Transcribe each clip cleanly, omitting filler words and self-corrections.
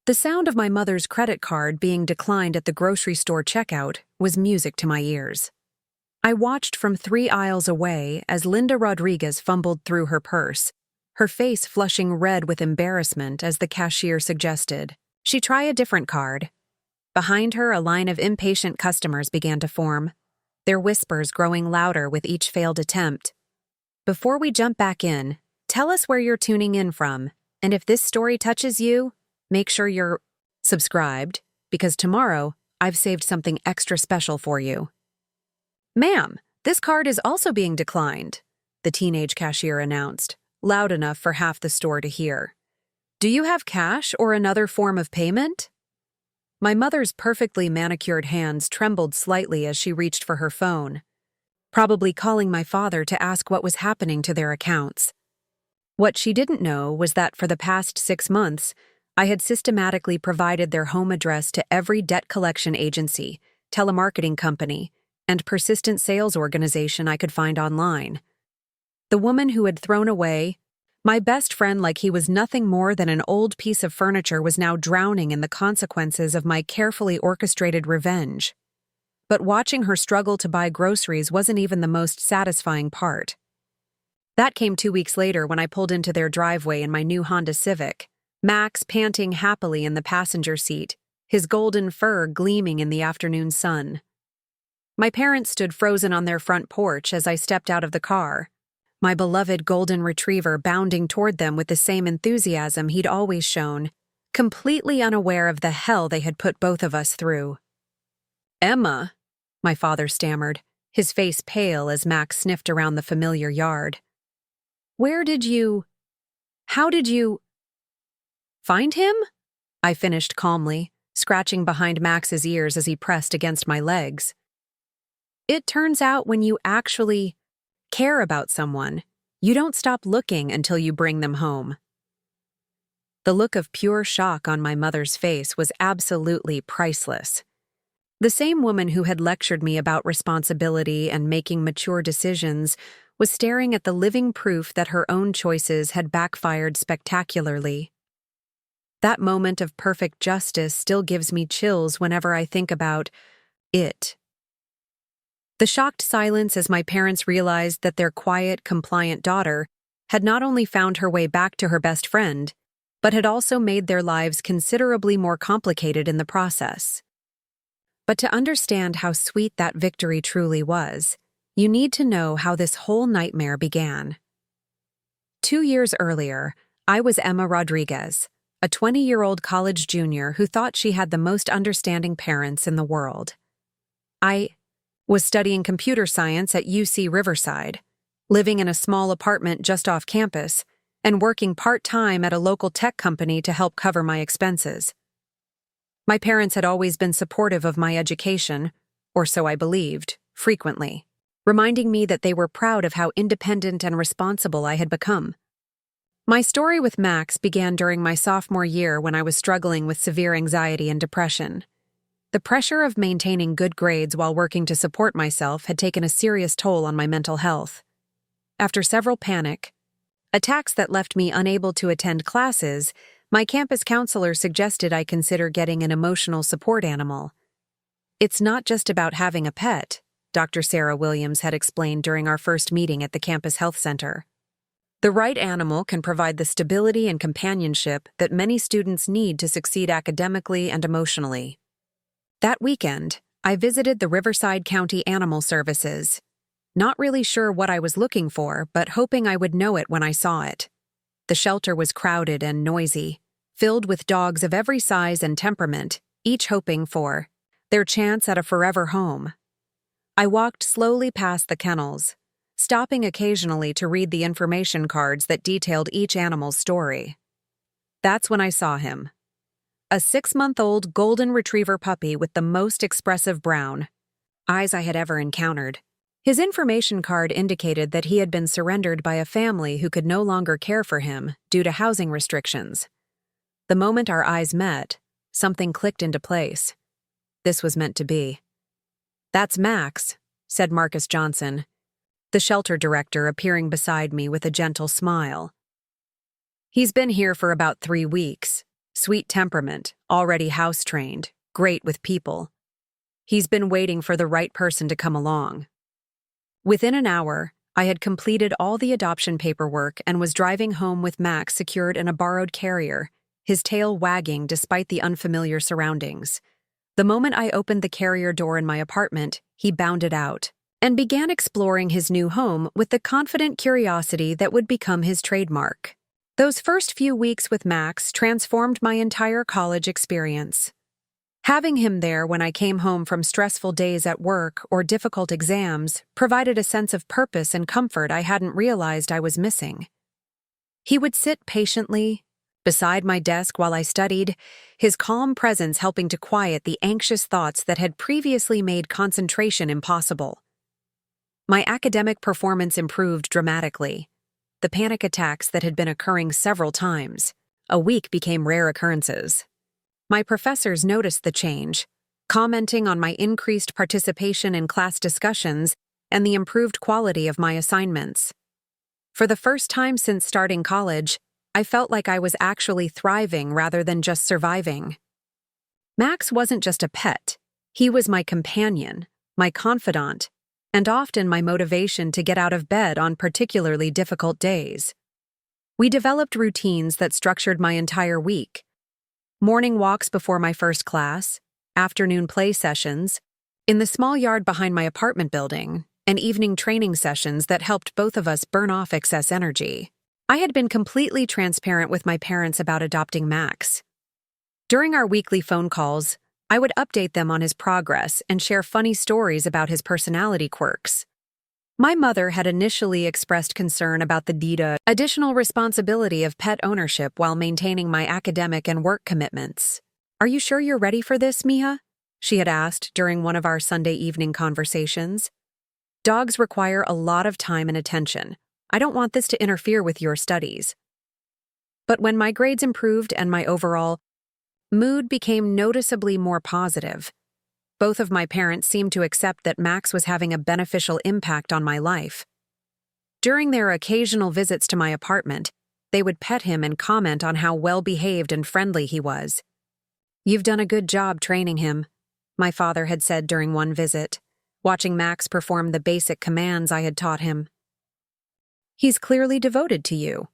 The sound of my mother's credit card being declined at the grocery store checkout was music to my ears. I watched from 3 aisles away as Linda Rodriguez fumbled through her purse, her face flushing red with embarrassment as the cashier suggested, "She try a different card." Behind her, a line of impatient customers began to form, their whispers growing louder with each failed attempt. Before we jump back in, tell us where you're tuning in from, and if this story touches you, make sure you're subscribed, because tomorrow I've saved something extra special for you. "Ma'am, this card is also being declined," the teenage cashier announced, loud enough for half the store to hear. "Do you have cash or another form of payment?" My mother's perfectly manicured hands trembled slightly as she reached for her phone, probably calling my father to ask what was happening to their accounts. What she didn't know was that for the past 6 months, I had systematically provided their home address to every debt collection agency, telemarketing company, and persistent sales organization I could find online. The woman who had thrown away my best friend like he was nothing more than an old piece of furniture was now drowning in the consequences of my carefully orchestrated revenge. But watching her struggle to buy groceries wasn't even the most satisfying part. That came 2 weeks later when I pulled into their driveway in my new Honda Civic, Max panting happily in the passenger seat, his golden fur gleaming in the afternoon sun. My parents stood frozen on their front porch as I stepped out of the car, my beloved golden retriever bounding toward them with the same enthusiasm he'd always shown, completely unaware of the hell they had put both of us through. "Emma," my father stammered, his face pale as Max sniffed around the familiar yard. How did you find him?" I finished calmly, scratching behind Max's ears as he pressed against my legs. "It turns out when you actually care about someone, you don't stop looking until you bring them home." The look of pure shock on my mother's face was absolutely priceless. The same woman who had lectured me about responsibility and making mature decisions was staring at the living proof that her own choices had backfired spectacularly. That moment of perfect justice still gives me chills whenever I think about it. The shocked silence as my parents realized that their quiet, compliant daughter had not only found her way back to her best friend, but had also made their lives considerably more complicated in the process. But to understand how sweet that victory truly was, you need to know how this whole nightmare began. 2 years earlier, I was Emma Rodriguez, a 20-year-old college junior who thought she had the most understanding parents in the world. I was studying computer science at UC Riverside, living in a small apartment just off campus, and working part-time at a local tech company to help cover my expenses. My parents had always been supportive of my education, or so I believed, frequently, reminding me that they were proud of how independent and responsible I had become. My story with Max began during my sophomore year when I was struggling with severe anxiety and depression. The pressure of maintaining good grades while working to support myself had taken a serious toll on my mental health. After several panic attacks that left me unable to attend classes, my campus counselor suggested I consider getting an emotional support animal. "It's not just about having a pet," Dr. Sarah Williams had explained during our first meeting at the campus health center. "The right animal can provide the stability and companionship that many students need to succeed academically and emotionally." That weekend, I visited the Riverside County Animal Services, not really sure what I was looking for, but hoping I would know it when I saw it. The shelter was crowded and noisy, filled with dogs of every size and temperament, each hoping for their chance at a forever home. I walked slowly past the kennels, stopping occasionally to read the information cards that detailed each animal's story. That's when I saw him. A 6-month-old golden retriever puppy with the most expressive brown eyes I had ever encountered. His information card indicated that he had been surrendered by a family who could no longer care for him due to housing restrictions. The moment our eyes met, something clicked into place. This was meant to be. "That's Max," said Marcus Johnson, the shelter director, appearing beside me with a gentle smile. "He's been here for about 3 weeks, Sweet temperament, already house-trained, great with people. He's been waiting for the right person to come along. Within an hour, I had completed all the adoption paperwork and was driving home with Max secured in a borrowed carrier, his tail wagging despite the unfamiliar surroundings. The moment I opened the carrier door in my apartment, he bounded out and began exploring his new home with the confident curiosity that would become his trademark. Those first few weeks with Max transformed my entire college experience. Having him there when I came home from stressful days at work or difficult exams provided a sense of purpose and comfort I hadn't realized I was missing. He would sit patiently beside my desk while I studied, his calm presence helping to quiet the anxious thoughts that had previously made concentration impossible. My academic performance improved dramatically. The panic attacks that had been occurring several times a week became rare occurrences. My professors noticed the change, commenting on my increased participation in class discussions and the improved quality of my assignments. For the first time since starting college, I felt like I was actually thriving rather than just surviving. Max wasn't just a pet. He was my companion, my confidant, and often my motivation to get out of bed on particularly difficult days. We developed routines that structured my entire week. Morning walks before my first class, afternoon play sessions, in the small yard behind my apartment building, and evening training sessions that helped both of us burn off excess energy. I had been completely transparent with my parents about adopting Max. During our weekly phone calls, I would update them on his progress and share funny stories about his personality quirks. My mother had initially expressed concern about the additional responsibility of pet ownership while maintaining my academic and work commitments. "Are you sure you're ready for this, Mia?" she had asked during one of our Sunday evening conversations. "Dogs require a lot of time and attention. I don't want this to interfere with your studies." But when my grades improved and my overall mood became noticeably more positive, both of my parents seemed to accept that Max was having a beneficial impact on my life. During their occasional visits to my apartment, they would pet him and comment on how well-behaved and friendly he was. "You've done a good job training him," my father had said during one visit, watching Max perform the basic commands I had taught him. "He's clearly devoted to you."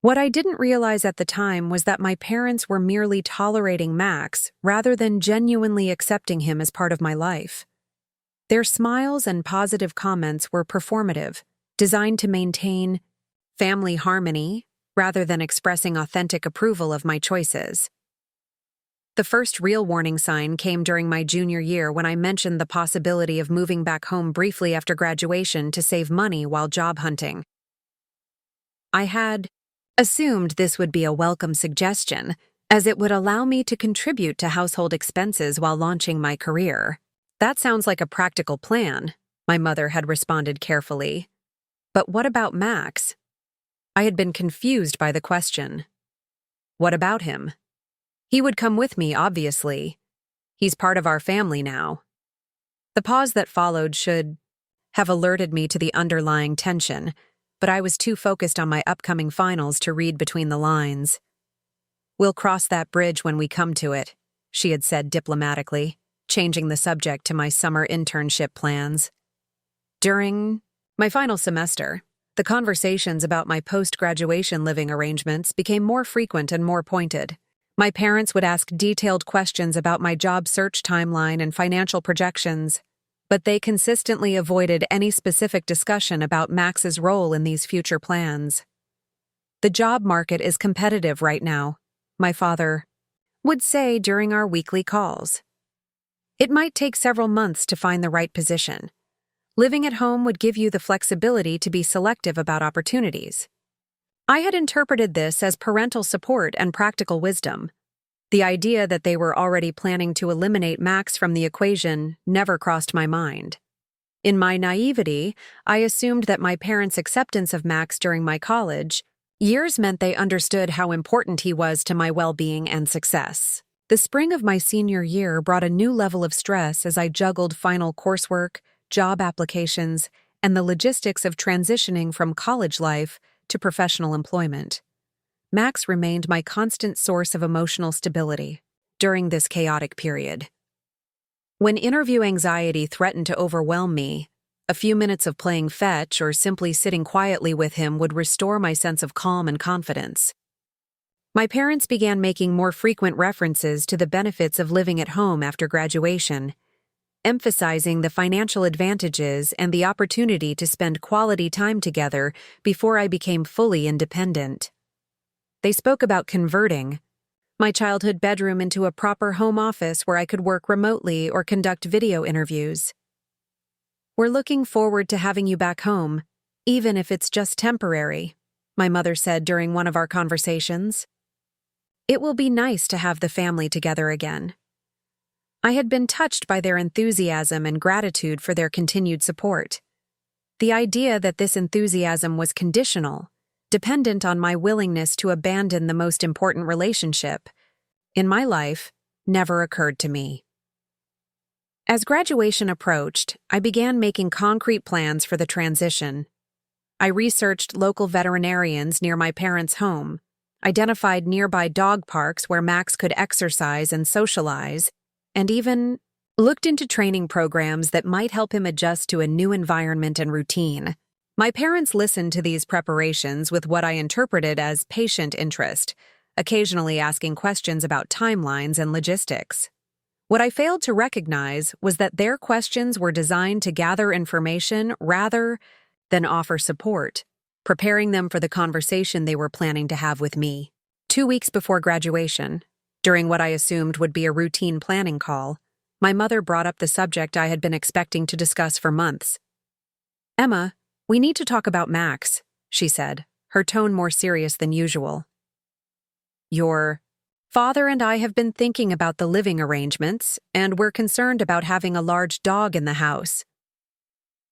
What I didn't realize at the time was that my parents were merely tolerating Max rather than genuinely accepting him as part of my life. Their smiles and positive comments were performative, designed to maintain family harmony rather than expressing authentic approval of my choices. The first real warning sign came during my junior year when I mentioned the possibility of moving back home briefly after graduation to save money while job hunting. I had assumed this would be a welcome suggestion, as it would allow me to contribute to household expenses while launching my career. "That sounds like a practical plan," my mother had responded carefully. "But what about Max?" I had been confused by the question. "What about him?" "He would come with me, obviously. He's part of our family now." The pause that followed should have alerted me to the underlying tension, but I was too focused on my upcoming finals to read between the lines. "We'll cross that bridge when we come to it," she had said diplomatically, changing the subject to my summer internship plans. During my final semester, the conversations about my post-graduation living arrangements became more frequent and more pointed. My parents would ask detailed questions about my job search timeline and financial projections, but they consistently avoided any specific discussion about Max's role in these future plans. "The job market is competitive right now," my father would say during our weekly calls. "It might take several months to find the right position. Living at home would give you the flexibility to be selective about opportunities." I had interpreted this as parental support and practical wisdom. The idea that they were already planning to eliminate Max from the equation never crossed my mind. In my naivety, I assumed that my parents' acceptance of Max during my college years meant they understood how important he was to my well-being and success. The spring of my senior year brought a new level of stress as I juggled final coursework, job applications, and the logistics of transitioning from college life to professional employment. Max remained my constant source of emotional stability during this chaotic period. When interview anxiety threatened to overwhelm me, a few minutes of playing fetch or simply sitting quietly with him would restore my sense of calm and confidence. My parents began making more frequent references to the benefits of living at home after graduation, emphasizing the financial advantages and the opportunity to spend quality time together before I became fully independent. They spoke about converting my childhood bedroom into a proper home office where I could work remotely or conduct video interviews. "We're looking forward to having you back home, even if it's just temporary," my mother said during one of our conversations. "It will be nice to have the family together again." I had been touched by their enthusiasm and gratitude for their continued support. The idea that this enthusiasm was conditional, dependent on my willingness to abandon the most important relationship in my life, never occurred to me. As graduation approached, I began making concrete plans for the transition. I researched local veterinarians near my parents' home, identified nearby dog parks where Max could exercise and socialize, and even looked into training programs that might help him adjust to a new environment and routine. My parents listened to these preparations with what I interpreted as patient interest, occasionally asking questions about timelines and logistics. What I failed to recognize was that their questions were designed to gather information rather than offer support, preparing them for the conversation they were planning to have with me. 2 weeks before graduation, during what I assumed would be a routine planning call, my mother brought up the subject I had been expecting to discuss for months. "Emma, we need to talk about Max," she said, her tone more serious than usual. "Your father and I have been thinking about the living arrangements, and we're concerned about having a large dog in the house."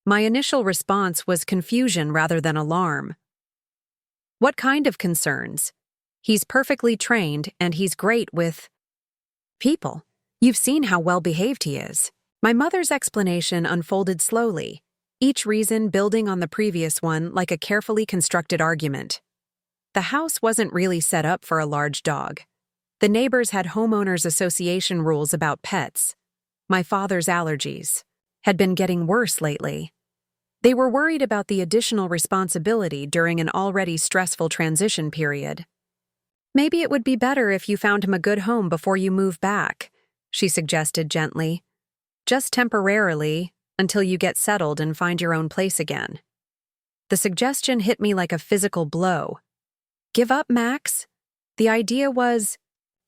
My initial response was confusion rather than alarm. "What kind of concerns? He's perfectly trained, and he's great with people. You've seen how well-behaved he is." My mother's explanation unfolded slowly, each reason building on the previous one like a carefully constructed argument. The house wasn't really set up for a large dog. The neighbors had homeowners association rules about pets. My father's allergies had been getting worse lately. They were worried about the additional responsibility during an already stressful transition period. "Maybe it would be better if you found him a good home before you move back," she suggested gently. "Just temporarily, until you get settled and find your own place again." The suggestion hit me like a physical blow. Give up Max? The idea was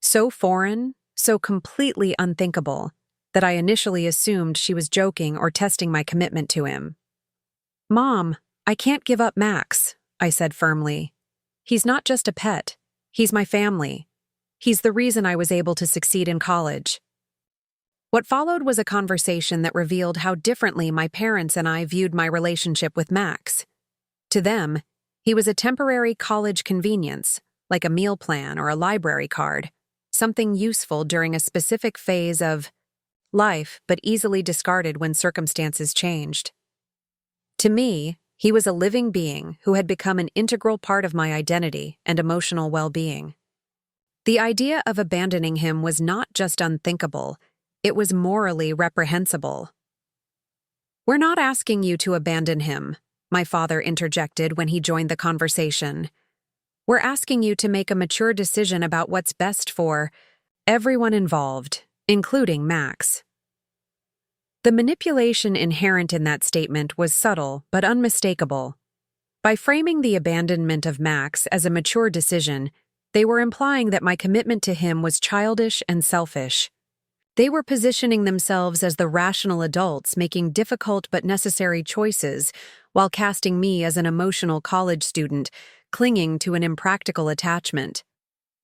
so foreign, so completely unthinkable, that I initially assumed she was joking or testing my commitment to him. "Mom, I can't give up Max," I said firmly. "He's not just a pet. He's my family. He's the reason I was able to succeed in college." What followed was a conversation that revealed how differently my parents and I viewed my relationship with Max. To them, he was a temporary college convenience, like a meal plan or a library card, something useful during a specific phase of life but easily discarded when circumstances changed. To me, he was a living being who had become an integral part of my identity and emotional well-being. The idea of abandoning him was not just unthinkable, it was morally reprehensible. "We're not asking you to abandon him," my father interjected when he joined the conversation. "We're asking you to make a mature decision about what's best for everyone involved, including Max." The manipulation inherent in that statement was subtle but unmistakable. By framing the abandonment of Max as a mature decision, they were implying that my commitment to him was childish and selfish. They were positioning themselves as the rational adults making difficult but necessary choices, while casting me as an emotional college student clinging to an impractical attachment.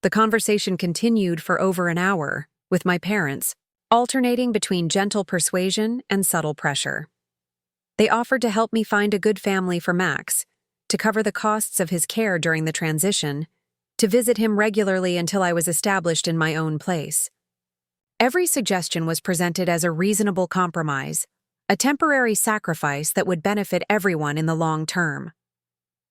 The conversation continued for over an hour, with my parents alternating between gentle persuasion and subtle pressure. They offered to help me find a good family for Max, to cover the costs of his care during the transition, to visit him regularly until I was established in my own place. Every suggestion was presented as a reasonable compromise, a temporary sacrifice that would benefit everyone in the long term.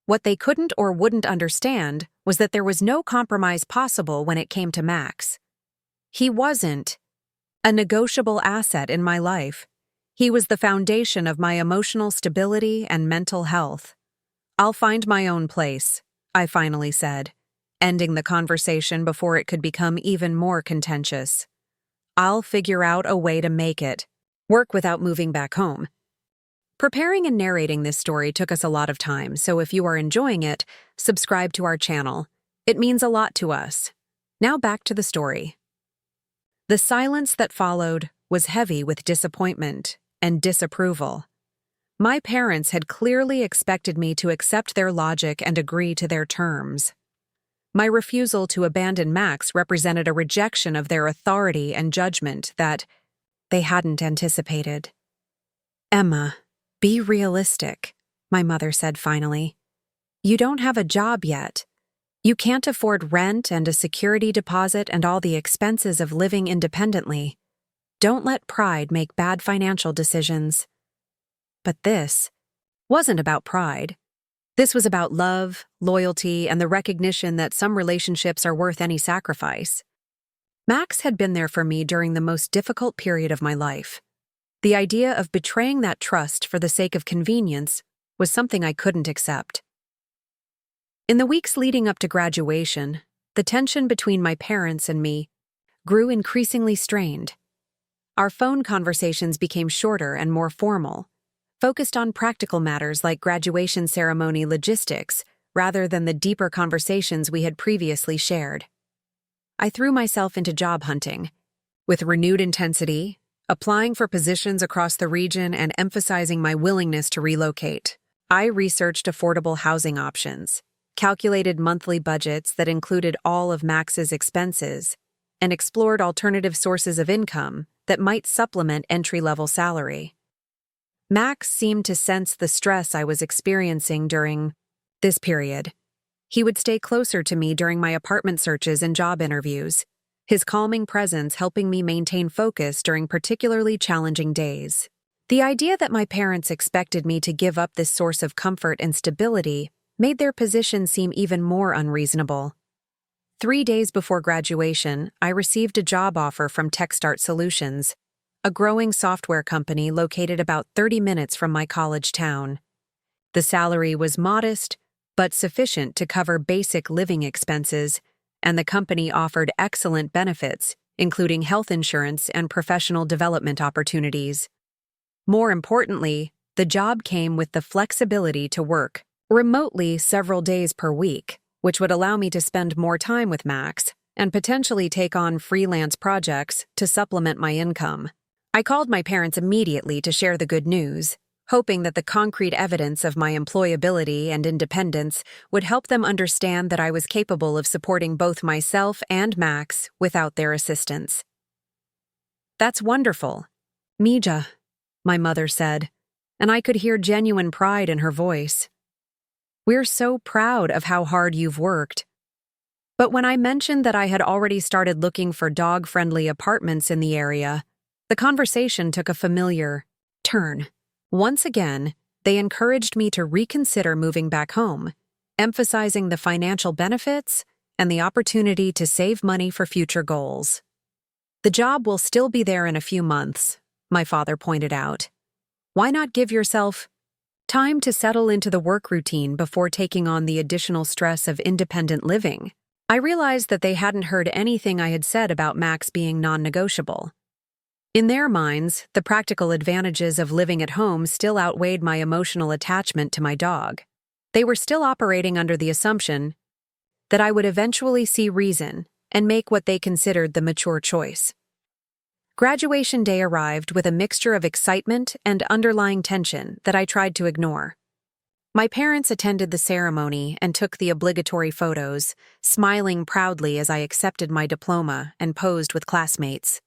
What they couldn't or wouldn't understand was that there was no compromise possible when it came to Max. He wasn't a negotiable asset in my life. He was the foundation of my emotional stability and mental health. "I'll find my own place," I finally said, ending the conversation before it could become even more contentious. "I'll figure out a way to make it work without moving back home." Preparing and narrating this story took us a lot of time, so if you are enjoying it, subscribe to our channel. It means a lot to us. Now back to the story. The silence that followed was heavy with disappointment and disapproval. My parents had clearly expected me to accept their logic and agree to their terms. My refusal to abandon Max represented a rejection of their authority and judgment that they hadn't anticipated. "Emma, be realistic," my mother said finally. "You don't have a job yet. You can't afford rent and a security deposit and all the expenses of living independently. Don't let pride make bad financial decisions." But this wasn't about pride. This was about love, loyalty, and the recognition that some relationships are worth any sacrifice. Max had been there for me during the most difficult period of my life. The idea of betraying that trust for the sake of convenience was something I couldn't accept. In the weeks leading up to graduation, the tension between my parents and me grew increasingly strained. Our phone conversations became shorter and more formal, focused on practical matters like graduation ceremony logistics rather than the deeper conversations we had previously shared. I threw myself into job hunting, with renewed intensity, applying for positions across the region and emphasizing my willingness to relocate. I researched affordable housing options, calculated monthly budgets that included all of Max's expenses, and explored alternative sources of income that might supplement entry-level salary. Max seemed to sense the stress I was experiencing during this period. He would stay closer to me during my apartment searches and job interviews, his calming presence helping me maintain focus during particularly challenging days. The idea that my parents expected me to give up this source of comfort and stability made their position seem even more unreasonable. 3 days before graduation, I received a job offer from TechStart Solutions, a growing software company located about 30 minutes from my college town. The salary was modest, but sufficient to cover basic living expenses, and the company offered excellent benefits, including health insurance and professional development opportunities. More importantly, the job came with the flexibility to work remotely several days per week, which would allow me to spend more time with Max and potentially take on freelance projects to supplement my income. I called my parents immediately to share the good news, hoping that the concrete evidence of my employability and independence would help them understand that I was capable of supporting both myself and Max without their assistance. "That's wonderful, Mija," my mother said, and I could hear genuine pride in her voice. "We're so proud of how hard you've worked." But when I mentioned that I had already started looking for dog-friendly apartments in the area, the conversation took a familiar turn. Once again, they encouraged me to reconsider moving back home, emphasizing the financial benefits and the opportunity to save money for future goals. "The job will still be there in a few months," my father pointed out. "Why not give yourself time to settle into the work routine before taking on the additional stress of independent living?" I realized that they hadn't heard anything I had said about Max being non-negotiable. In their minds, the practical advantages of living at home still outweighed my emotional attachment to my dog. They were still operating under the assumption that I would eventually see reason and make what they considered the mature choice. Graduation day arrived with a mixture of excitement and underlying tension that I tried to ignore. My parents attended the ceremony and took the obligatory photos, smiling proudly as I accepted my diploma and posed with classmates.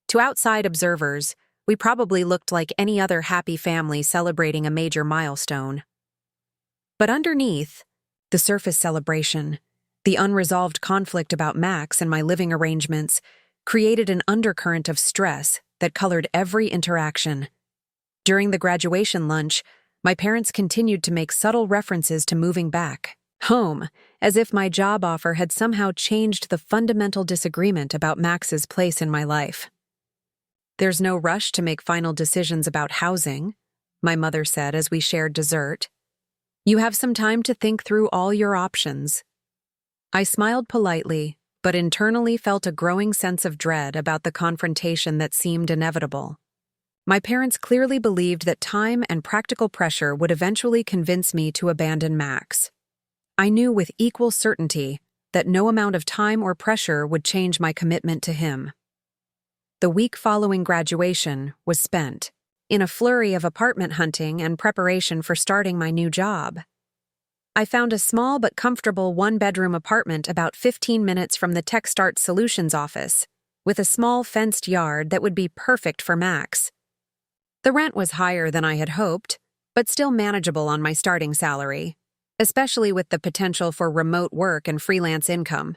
To outside observers, we probably looked like any other happy family celebrating a major milestone. But underneath the surface celebration, the unresolved conflict about Max and my living arrangements created an undercurrent of stress that colored every interaction. During the graduation lunch, my parents continued to make subtle references to moving back home as if my job offer had somehow changed the fundamental disagreement about Max's place in my life. "There's no rush to make final decisions about housing," my mother said as we shared dessert. "You have some time to think through all your options." I smiled politely, but internally felt a growing sense of dread about the confrontation that seemed inevitable. My parents clearly believed that time and practical pressure would eventually convince me to abandon Max. I knew with equal certainty that no amount of time or pressure would change my commitment to him. The week following graduation was spent in a flurry of apartment hunting and preparation for starting my new job. I found a small but comfortable one-bedroom apartment about 15 minutes from the TechStart Solutions office, with a small fenced yard that would be perfect for Max. The rent was higher than I had hoped, but still manageable on my starting salary, especially with the potential for remote work and freelance income.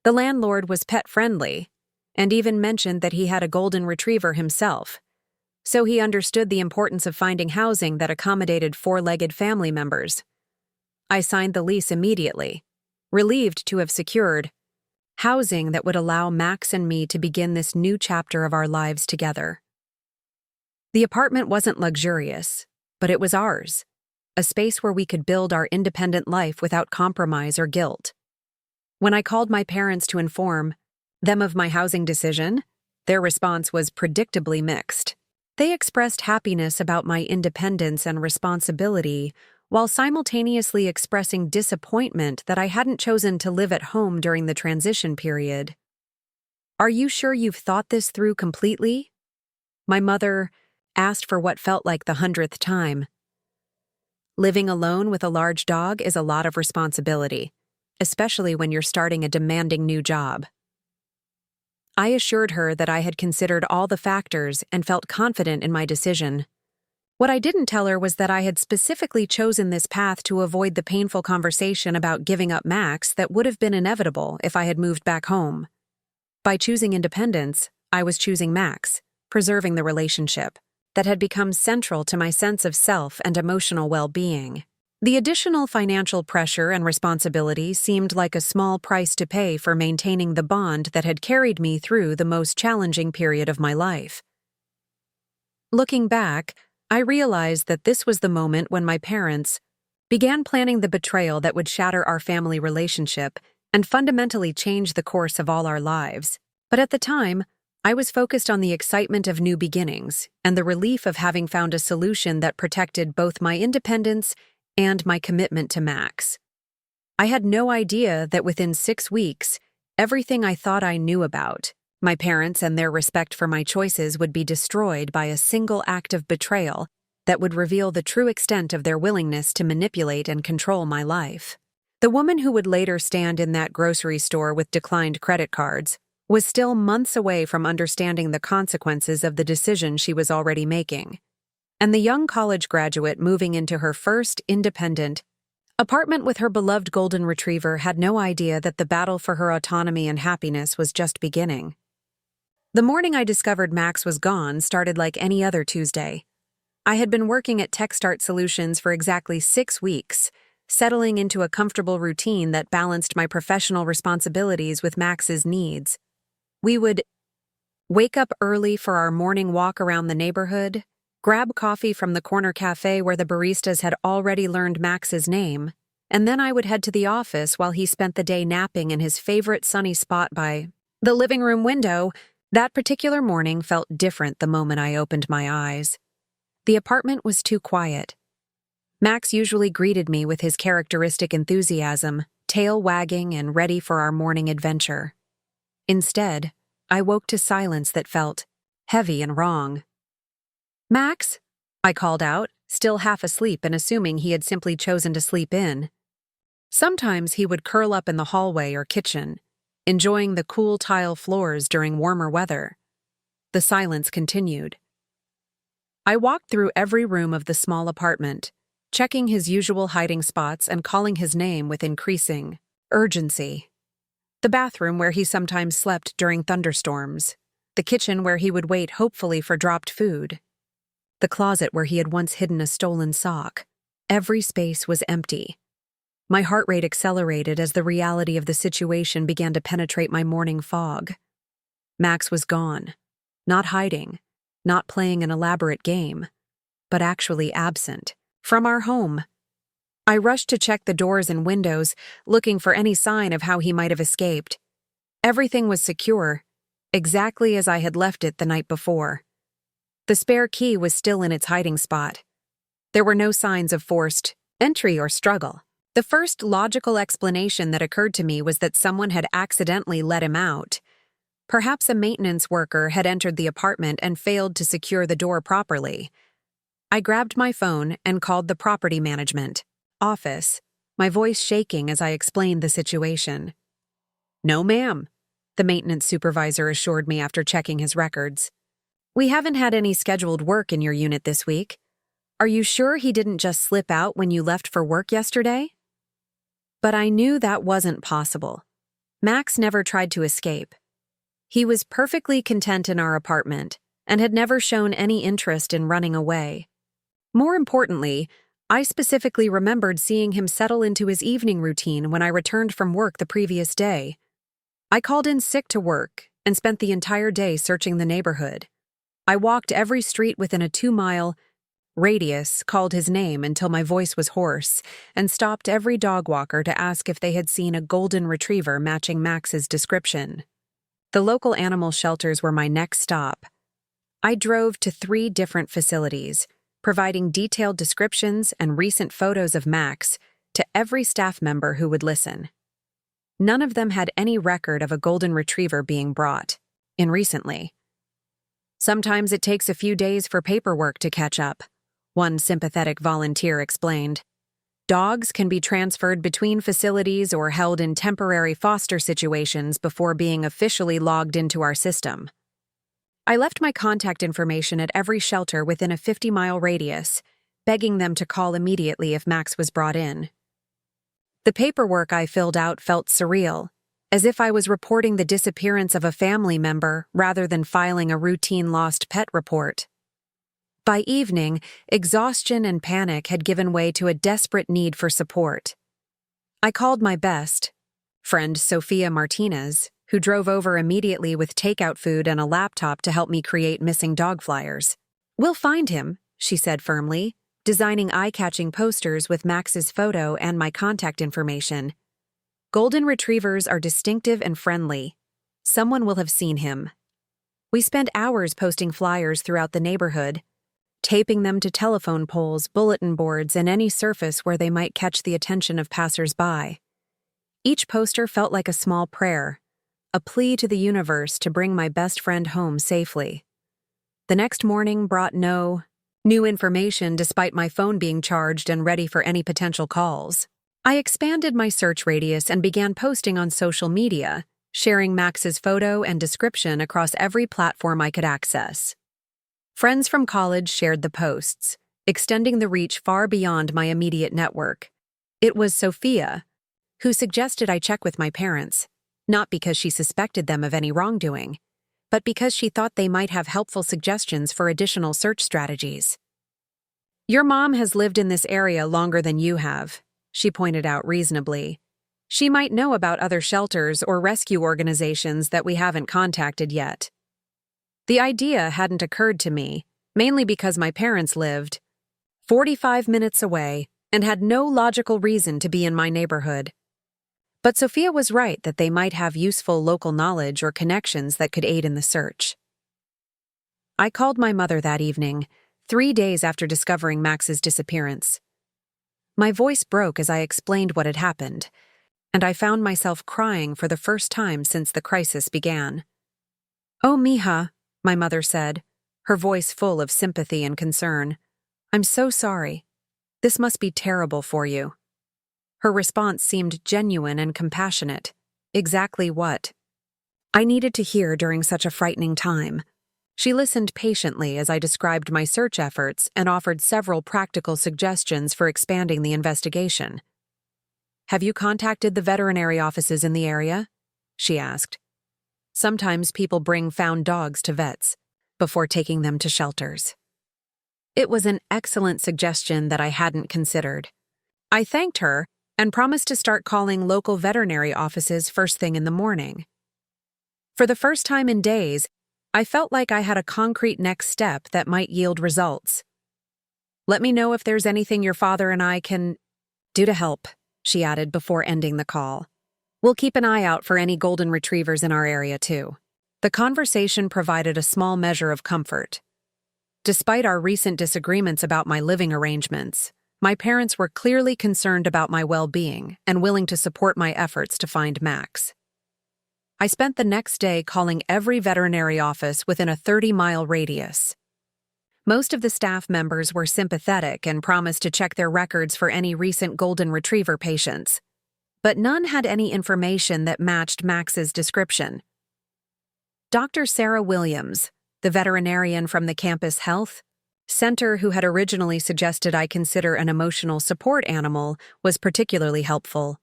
The landlord was pet-friendly, and even mentioned that he had a golden retriever himself, so he understood the importance of finding housing that accommodated four-legged family members. I signed the lease immediately, relieved to have secured housing that would allow Max and me to begin this new chapter of our lives together. The apartment wasn't luxurious, but it was ours, a space where we could build our independent life without compromise or guilt. When I called my parents to inform them of my housing decision, their response was predictably mixed. They expressed happiness about my independence and responsibility, while simultaneously expressing disappointment that I hadn't chosen to live at home during the transition period. "Are you sure you've thought this through completely?" my mother asked for what felt like the 100th time. Living alone with a large dog is a lot of responsibility, especially when you're starting a demanding new job. I assured her that I had considered all the factors and felt confident in my decision. What I didn't tell her was that I had specifically chosen this path to avoid the painful conversation about giving up Max that would have been inevitable if I had moved back home. By choosing independence, I was choosing Max, preserving the relationship that had become central to my sense of self and emotional well-being. The additional financial pressure and responsibility seemed like a small price to pay for maintaining the bond that had carried me through the most challenging period of my life. Looking back, I realized that this was the moment when my parents began planning the betrayal that would shatter our family relationship and fundamentally change the course of all our lives. But at the time, I was focused on the excitement of new beginnings and the relief of having found a solution that protected both my independence and my commitment to Max. I had no idea that within 6 weeks, everything I thought I knew about my parents and their respect for my choices would be destroyed by a single act of betrayal that would reveal the true extent of their willingness to manipulate and control my life. The woman who would later stand in that grocery store with declined credit cards was still months away from understanding the consequences of the decision she was already making. And the young college graduate moving into her first independent apartment with her beloved golden retriever had no idea that the battle for her autonomy and happiness was just beginning. The morning I discovered Max was gone started like any other Tuesday. I had been working at TechStart Solutions for exactly 6 weeks, settling into a comfortable routine that balanced my professional responsibilities with Max's needs. We would wake up early for our morning walk around the neighborhood, grab coffee from the corner cafe where the baristas had already learned Max's name, and then I would head to the office while he spent the day napping in his favorite sunny spot by the living room window. That particular morning felt different the moment I opened my eyes. The apartment was too quiet. Max usually greeted me with his characteristic enthusiasm, tail wagging and ready for our morning adventure. Instead, I woke to silence that felt heavy and wrong. "Max?" I called out, still half asleep and assuming he had simply chosen to sleep in. Sometimes he would curl up in the hallway or kitchen, enjoying the cool tile floors during warmer weather. The silence continued. I walked through every room of the small apartment, checking his usual hiding spots and calling his name with increasing urgency. The bathroom where he sometimes slept during thunderstorms, the kitchen where he would wait hopefully for dropped food, the closet where he had once hidden a stolen sock. Every space was empty. My heart rate accelerated as the reality of the situation began to penetrate my morning fog. Max was gone, not hiding, not playing an elaborate game, but actually absent from our home. I rushed to check the doors and windows, looking for any sign of how he might have escaped. Everything was secure, exactly as I had left it the night before. The spare key was still in its hiding spot. There were no signs of forced entry or struggle. The first logical explanation that occurred to me was that someone had accidentally let him out. Perhaps a maintenance worker had entered the apartment and failed to secure the door properly. I grabbed my phone and called the property management office, my voice shaking as I explained the situation. "No, ma'am," the maintenance supervisor assured me after checking his records. "We haven't had any scheduled work in your unit this week. Are you sure he didn't just slip out when you left for work yesterday?" But I knew that wasn't possible. Max never tried to escape. He was perfectly content in our apartment and had never shown any interest in running away. More importantly, I specifically remembered seeing him settle into his evening routine when I returned from work the previous day. I called in sick to work and spent the entire day searching the neighborhood. I walked every street within a 2-mile radius, called his name until my voice was hoarse, and stopped every dog walker to ask if they had seen a golden retriever matching Max's description. The local animal shelters were my next stop. I drove to 3 different facilities, providing detailed descriptions and recent photos of Max to every staff member who would listen. None of them had any record of a golden retriever being brought in recently. "Sometimes it takes a few days for paperwork to catch up," one sympathetic volunteer explained. "Dogs can be transferred between facilities or held in temporary foster situations before being officially logged into our system." I left my contact information at every shelter within a 50-mile radius, begging them to call immediately if Max was brought in. The paperwork I filled out felt surreal, as if I was reporting the disappearance of a family member rather than filing a routine lost pet report. By evening, exhaustion and panic had given way to a desperate need for support. I called my best friend, Sophia Martinez, who drove over immediately with takeout food and a laptop to help me create missing dog flyers. "We'll find him," she said firmly, designing eye-catching posters with Max's photo and my contact information. "Golden retrievers are distinctive and friendly. Someone will have seen him." We spent hours posting flyers throughout the neighborhood, taping them to telephone poles, bulletin boards, and any surface where they might catch the attention of passers-by. Each poster felt like a small prayer, a plea to the universe to bring my best friend home safely. The next morning brought no new information despite my phone being charged and ready for any potential calls. I expanded my search radius and began posting on social media, sharing Max's photo and description across every platform I could access. Friends from college shared the posts, extending the reach far beyond my immediate network. It was Sophia who suggested I check with my parents, not because she suspected them of any wrongdoing, but because she thought they might have helpful suggestions for additional search strategies. "Your mom has lived in this area longer than you have," she pointed out reasonably. "She might know about other shelters or rescue organizations that we haven't contacted yet." The idea hadn't occurred to me, mainly because my parents lived 45 minutes away and had no logical reason to be in my neighborhood. But Sophia was right that they might have useful local knowledge or connections that could aid in the search. I called my mother that evening, 3 days after discovering Max's disappearance. My voice broke as I explained what had happened, and I found myself crying for the first time since the crisis began. "Oh, mija," my mother said, her voice full of sympathy and concern. "I'm so sorry. This must be terrible for you." Her response seemed genuine and compassionate, exactly what I needed to hear during such a frightening time. She listened patiently as I described my search efforts and offered several practical suggestions for expanding the investigation. "Have you contacted the veterinary offices in the area?" she asked. "Sometimes people bring found dogs to vets before taking them to shelters." It was an excellent suggestion that I hadn't considered. I thanked her and promised to start calling local veterinary offices first thing in the morning. For the first time in days, I felt like I had a concrete next step that might yield results. "Let me know if there's anything your father and I can do to help," she added before ending the call. "We'll keep an eye out for any golden retrievers in our area, too." The conversation provided a small measure of comfort. Despite our recent disagreements about my living arrangements, my parents were clearly concerned about my well-being and willing to support my efforts to find Max. I spent the next day calling every veterinary office within a 30-mile radius. Most of the staff members were sympathetic and promised to check their records for any recent golden retriever patients, but none had any information that matched Max's description. Dr. Sarah Williams, the veterinarian from the campus health center who had originally suggested I consider an emotional support animal, was particularly helpful.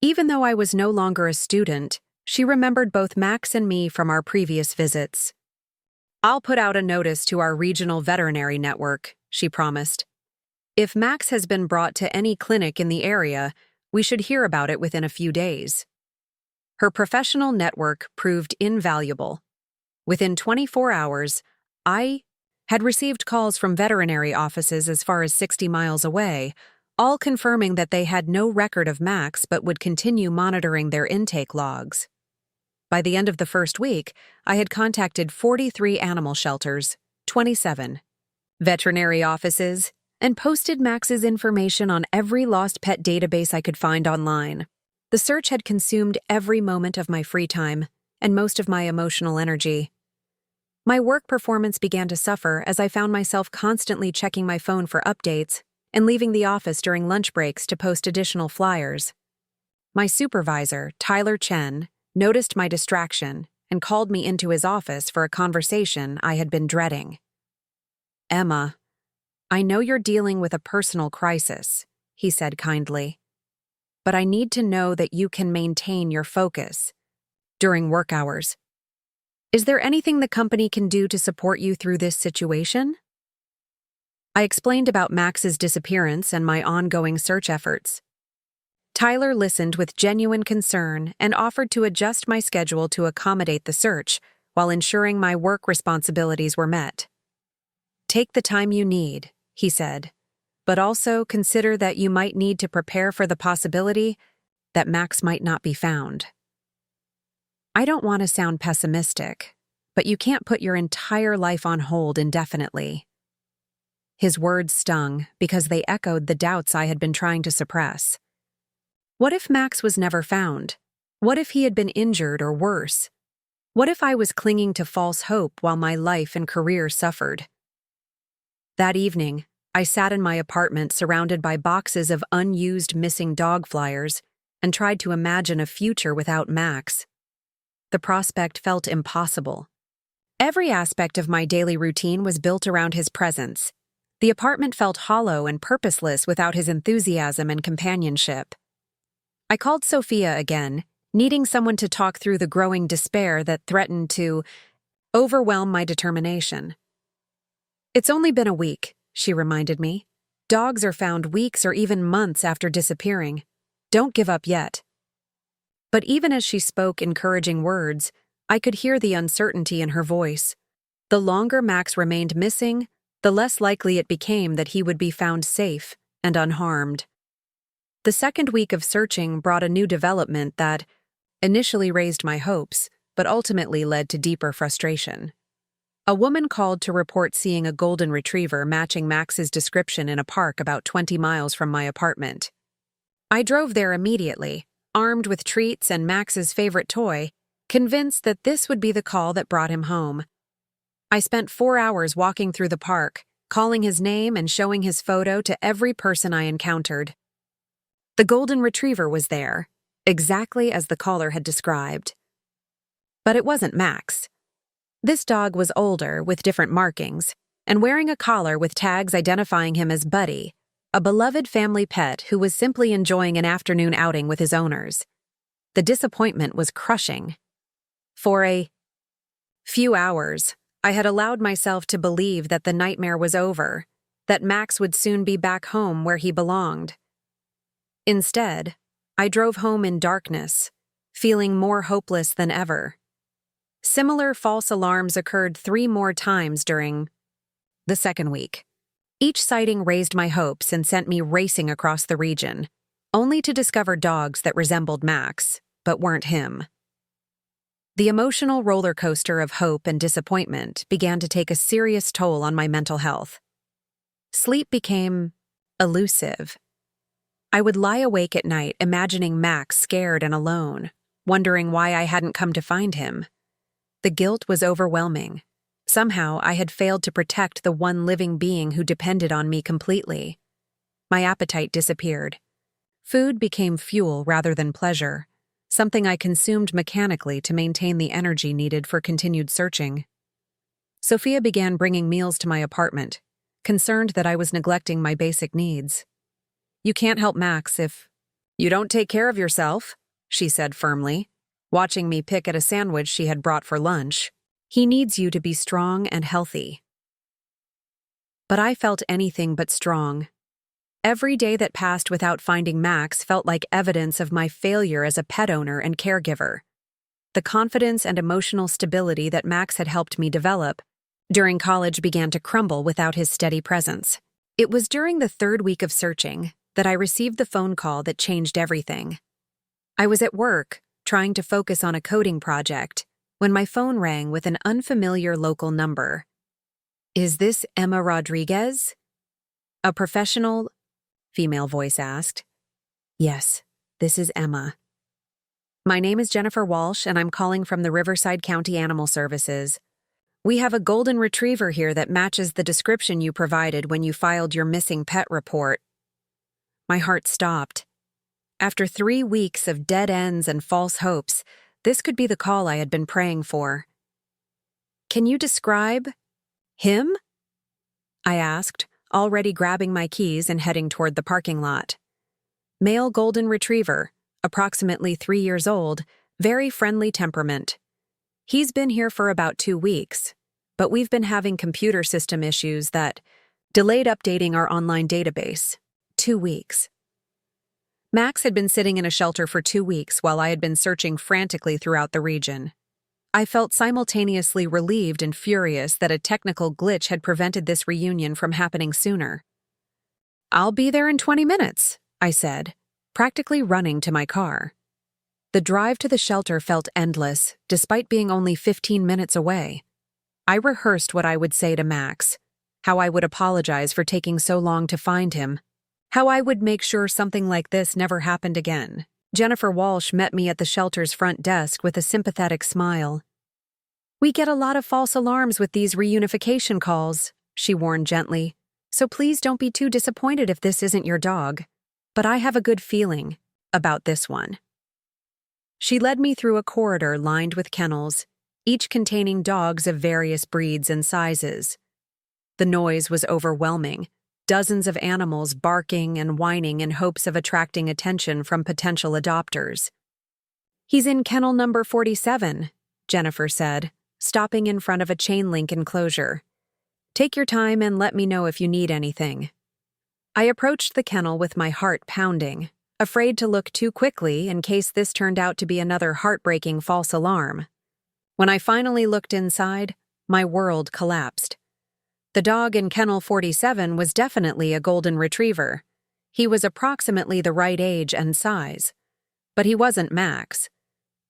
Even though I was no longer a student, she remembered both Max and me from our previous visits. "I'll put out a notice to our regional veterinary network," she promised. "If Max has been brought to any clinic in the area, we should hear about it within a few days." Her professional network proved invaluable. Within 24 hours, I had received calls from veterinary offices as far as 60 miles away, all confirming that they had no record of Max but would continue monitoring their intake logs. By the end of the first week, I had contacted 43 animal shelters, 27 veterinary offices, and posted Max's information on every lost pet database I could find online. The search had consumed every moment of my free time and most of my emotional energy. My work performance began to suffer as I found myself constantly checking my phone for updates and leaving the office during lunch breaks to post additional flyers. My supervisor, Tyler Chen, noticed my distraction and called me into his office for a conversation I had been dreading. "Emma, I know you're dealing with a personal crisis," he said kindly, "but I need to know that you can maintain your focus during work hours. Is there anything the company can do to support you through this situation?" I explained about Max's disappearance and my ongoing search efforts. Tyler listened with genuine concern and offered to adjust my schedule to accommodate the search while ensuring my work responsibilities were met. "Take the time you need," he said, "but also consider that you might need to prepare for the possibility that Max might not be found. I don't want to sound pessimistic, but you can't put your entire life on hold indefinitely." His words stung because they echoed the doubts I had been trying to suppress. What if Max was never found? What if he had been injured or worse? What if I was clinging to false hope while my life and career suffered? That evening, I sat in my apartment surrounded by boxes of unused missing dog flyers and tried to imagine a future without Max. The prospect felt impossible. Every aspect of my daily routine was built around his presence. The apartment felt hollow and purposeless without his enthusiasm and companionship. I called Sophia again, needing someone to talk through the growing despair that threatened to overwhelm my determination. "It's only been a week," she reminded me. "Dogs are found weeks or even months after disappearing. Don't give up yet." But even as she spoke encouraging words, I could hear the uncertainty in her voice. The longer Max remained missing, the less likely it became that he would be found safe and unharmed. The second week of searching brought a new development that initially raised my hopes, but ultimately led to deeper frustration. A woman called to report seeing a golden retriever matching Max's description in a park about 20 miles from my apartment. I drove there immediately, armed with treats and Max's favorite toy, convinced that this would be the call that brought him home. I spent 4 hours walking through the park, calling his name and showing his photo to every person I encountered. The golden retriever was there, exactly as the caller had described. But it wasn't Max. This dog was older, with different markings, and wearing a collar with tags identifying him as Buddy, a beloved family pet who was simply enjoying an afternoon outing with his owners. The disappointment was crushing. For a few hours, I had allowed myself to believe that the nightmare was over, that Max would soon be back home where he belonged. Instead, I drove home in darkness, feeling more hopeless than ever. Similar false alarms occurred 3 more times during the second week. Each sighting raised my hopes and sent me racing across the region, only to discover dogs that resembled Max, but weren't him. The emotional roller coaster of hope and disappointment began to take a serious toll on my mental health. Sleep became elusive. I would lie awake at night imagining Max scared and alone, wondering why I hadn't come to find him. The guilt was overwhelming. Somehow, I had failed to protect the one living being who depended on me completely. My appetite disappeared. Food became fuel rather than pleasure, something I consumed mechanically to maintain the energy needed for continued searching. Sophia began bringing meals to my apartment, concerned that I was neglecting my basic needs. "You can't help Max if you don't take care of yourself," she said firmly, watching me pick at a sandwich she had brought for lunch. "He needs you to be strong and healthy." But I felt anything but strong. Every day that passed without finding Max felt like evidence of my failure as a pet owner and caregiver. The confidence and emotional stability that Max had helped me develop during college began to crumble without his steady presence. It was during the 3rd week of searching that I received the phone call that changed everything. I was at work, trying to focus on a coding project, when my phone rang with an unfamiliar local number. "Is this Emma Rodriguez?" A professional, female voice asked. "Yes, this is Emma." "My name is Jennifer Walsh, and I'm calling from the Riverside County Animal Services. We have a golden retriever here that matches the description you provided when you filed your missing pet report." My heart stopped. After 3 weeks of dead ends and false hopes, this could be the call I had been praying for. "Can you describe him?" I asked, already grabbing my keys and heading toward the parking lot. "Male golden retriever, approximately 3 years old, very friendly temperament. He's been here for about 2 weeks, but we've been having computer system issues that delayed updating our online database. 2 weeks. Max had been sitting in a shelter for 2 weeks while I had been searching frantically throughout the region. I felt simultaneously relieved and furious that a technical glitch had prevented this reunion from happening sooner. "I'll be there in 20 minutes, I said, practically running to my car. The drive to the shelter felt endless, despite being only 15 minutes away. I rehearsed what I would say to Max, how I would apologize for taking so long to find him, how I would make sure something like this never happened again. Jennifer Walsh met me at the shelter's front desk with a sympathetic smile. "We get a lot of false alarms with these reunification calls," she warned gently, "so please don't be too disappointed if this isn't your dog. But I have a good feeling about this one." She led me through a corridor lined with kennels, each containing dogs of various breeds and sizes. The noise was overwhelming. Dozens of animals barking and whining in hopes of attracting attention from potential adopters. "He's in kennel number 47, Jennifer said, stopping in front of a chain-link enclosure. "Take your time and let me know if you need anything." I approached the kennel with my heart pounding, afraid to look too quickly in case this turned out to be another heartbreaking false alarm. When I finally looked inside, my world collapsed. The dog in kennel 47 was definitely a golden retriever. He was approximately the right age and size. But he wasn't Max.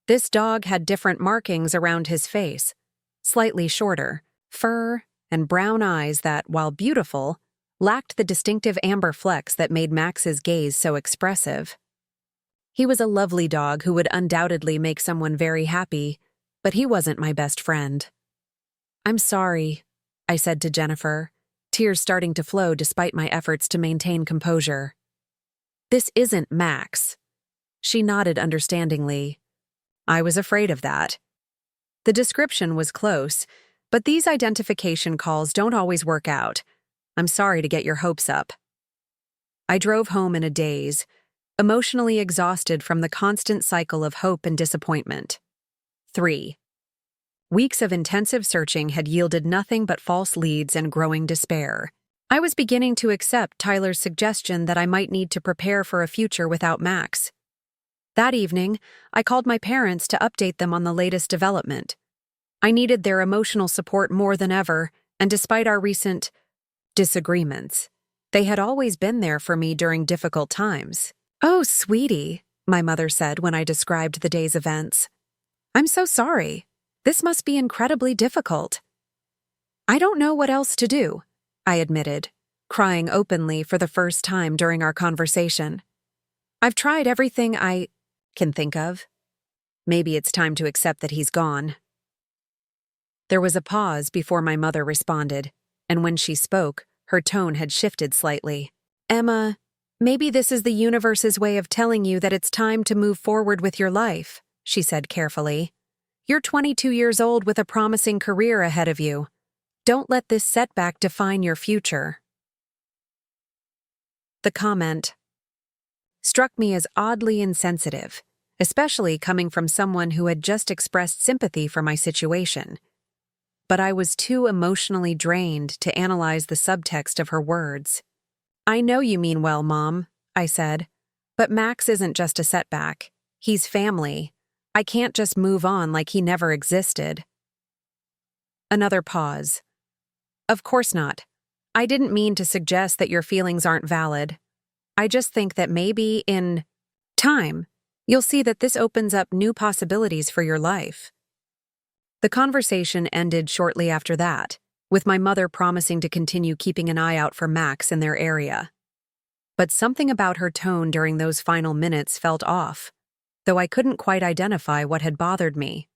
This dog had different markings around his face, slightly shorter, fur, and brown eyes that, while beautiful, lacked the distinctive amber flecks that made Max's gaze so expressive. He was a lovely dog who would undoubtedly make someone very happy, but he wasn't my best friend. "I'm sorry," I said to Jennifer, tears starting to flow despite my efforts to maintain composure. "This isn't Max." She nodded understandingly. I was afraid of that. The description was close, but these identification calls don't always work out. I'm sorry to get your hopes up. I drove home in a daze, emotionally exhausted from the constant cycle of hope and disappointment. 3. Weeks of intensive searching had yielded nothing but false leads and growing despair. I was beginning to accept Tyler's suggestion that I might need to prepare for a future without Max. That evening, I called my parents to update them on the latest development. I needed their emotional support more than ever, and despite our recent disagreements, they had always been there for me during difficult times. "Oh, sweetie," my mother said when I described the day's events. "I'm so sorry. This must be incredibly difficult." "I don't know what else to do," I admitted, crying openly for the first time during our conversation. "I've tried everything I can think of. Maybe it's time to accept that he's gone." There was a pause before my mother responded, and when she spoke, her tone had shifted slightly. "Emma, maybe this is the universe's way of telling you that it's time to move forward with your life," she said carefully. "You're 22 years old with a promising career ahead of you. Don't let this setback define your future." The comment struck me as oddly insensitive, especially coming from someone who had just expressed sympathy for my situation. But I was too emotionally drained to analyze the subtext of her words. "I know you mean well, Mom," I said, "but Max isn't just a setback. He's family. I can't just move on like he never existed." Another pause. "Of course not. I didn't mean to suggest that your feelings aren't valid. I just think that maybe in time, you'll see that this opens up new possibilities for your life." The conversation ended shortly after that, with my mother promising to continue keeping an eye out for Max in their area. But something about her tone during those final minutes felt off, though I couldn't quite identify what had bothered me.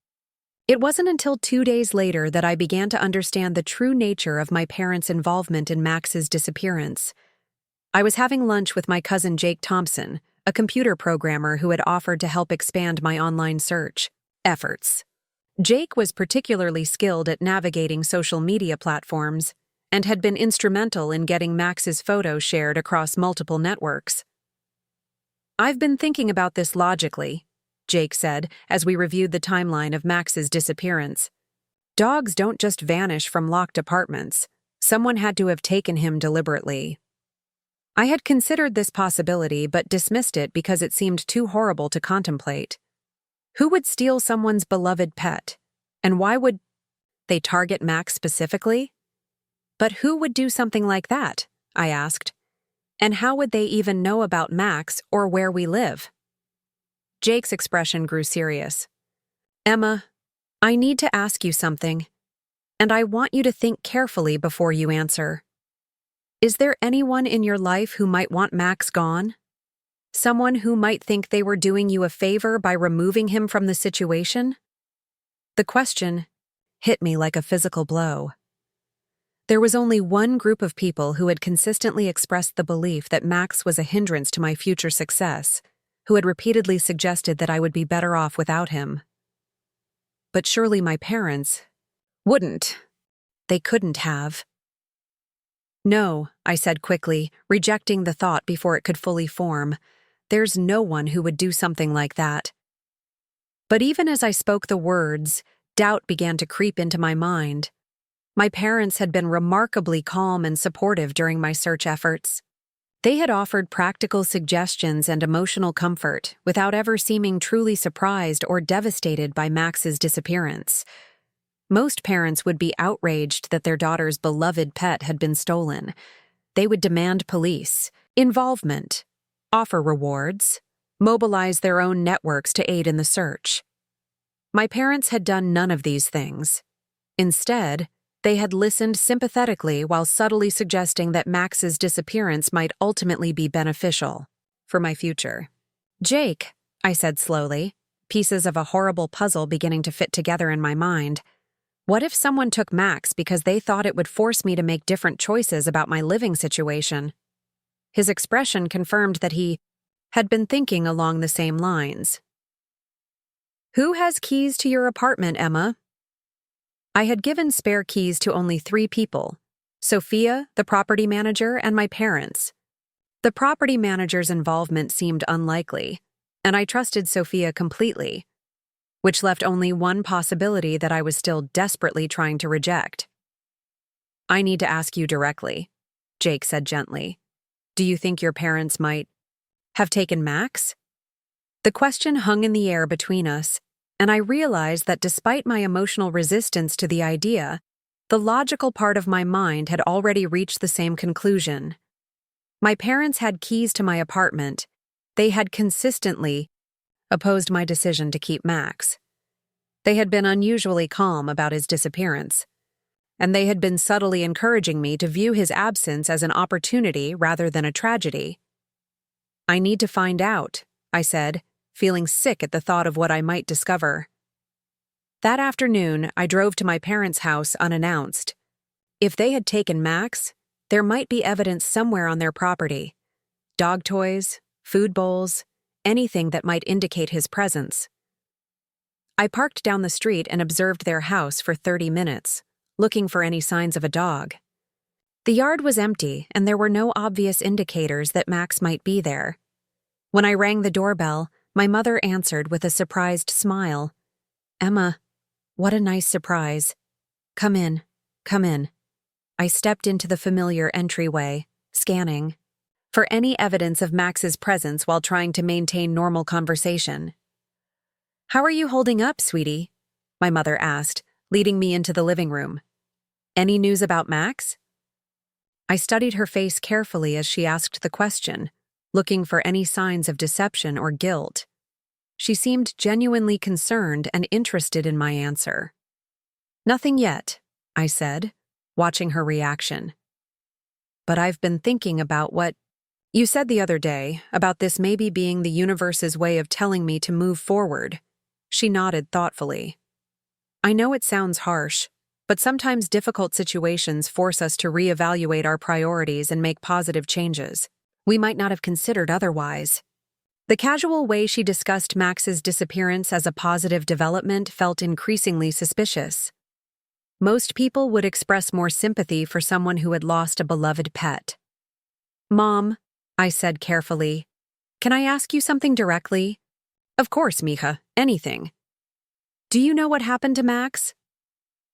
It wasn't until 2 days later that I began to understand the true nature of my parents' involvement in Max's disappearance. I was having lunch with my cousin Jake Thompson, a computer programmer who had offered to help expand my online search efforts. Jake was particularly skilled at navigating social media platforms and had been instrumental in getting Max's photos shared across multiple networks. "I've been thinking about this logically," Jake said as we reviewed the timeline of Max's disappearance. "Dogs don't just vanish from locked apartments. Someone had to have taken him deliberately." I had considered this possibility but dismissed it because it seemed too horrible to contemplate. Who would steal someone's beloved pet? And why would they target Max specifically? But who would do something like that? I asked. And how would they even know about Max or where we live? Jake's expression grew serious. "Emma, I need to ask you something, and I want you to think carefully before you answer. Is there anyone in your life who might want Max gone? Someone who might think they were doing you a favor by removing him from the situation?" The question hit me like a physical blow. There was only one group of people who had consistently expressed the belief that Max was a hindrance to my future success, who had repeatedly suggested that I would be better off without him. But surely my parents wouldn't. They couldn't have. "No," I said quickly, rejecting the thought before it could fully form. "There's no one who would do something like that." But even as I spoke the words, doubt began to creep into my mind. My parents had been remarkably calm and supportive during my search efforts. They had offered practical suggestions and emotional comfort without ever seeming truly surprised or devastated by Max's disappearance. Most parents would be outraged that their daughter's beloved pet had been stolen. They would demand police involvement, offer rewards, mobilize their own networks to aid in the search. My parents had done none of these things. Instead, they had listened sympathetically while subtly suggesting that Max's disappearance might ultimately be beneficial for my future. "Jake," I said slowly, pieces of a horrible puzzle beginning to fit together in my mind, "what if someone took Max because they thought it would force me to make different choices about my living situation?" His expression confirmed that he had been thinking along the same lines. "Who has keys to your apartment, Emma?" I had given spare keys to only 3 people: Sophia, the property manager, and my parents. The property manager's involvement seemed unlikely, and I trusted Sophia completely, which left only one possibility that I was still desperately trying to reject. "I need to ask you directly," Jake said gently. Do you think your parents might have taken Max? The question hung in the air between us, and I realized that despite my emotional resistance to the idea, the logical part of my mind had already reached the same conclusion. My parents had keys to my apartment. They had consistently opposed my decision to keep Max. They had been unusually calm about his disappearance, and they had been subtly encouraging me to view his absence as an opportunity rather than a tragedy. I need to find out, I said, feeling sick at the thought of what I might discover. That afternoon, I drove to my parents' house unannounced. If they had taken Max, there might be evidence somewhere on their property. Dog toys, food bowls, anything that might indicate his presence. I parked down the street and observed their house for 30 minutes, looking for any signs of a dog. The yard was empty, and there were no obvious indicators that Max might be there. When I rang the doorbell, my mother answered with a surprised smile. Emma, what a nice surprise. Come in, come in. I stepped into the familiar entryway, scanning for any evidence of Max's presence while trying to maintain normal conversation. How are you holding up, sweetie? My mother asked, leading me into the living room. Any news about Max? I studied her face carefully as she asked the question, looking for any signs of deception or guilt. She seemed genuinely concerned and interested in my answer. Nothing yet, I said, watching her reaction. But I've been thinking about what you said the other day about this maybe being the universe's way of telling me to move forward. She nodded thoughtfully. I know it sounds harsh, but sometimes difficult situations force us to reevaluate our priorities and make positive changes we might not have considered otherwise. The casual way she discussed Max's disappearance as a positive development felt increasingly suspicious. Most people would express more sympathy for someone who had lost a beloved pet. Mom, I said carefully, can I ask you something directly? Of course, Mija, anything. Do you know what happened to Max?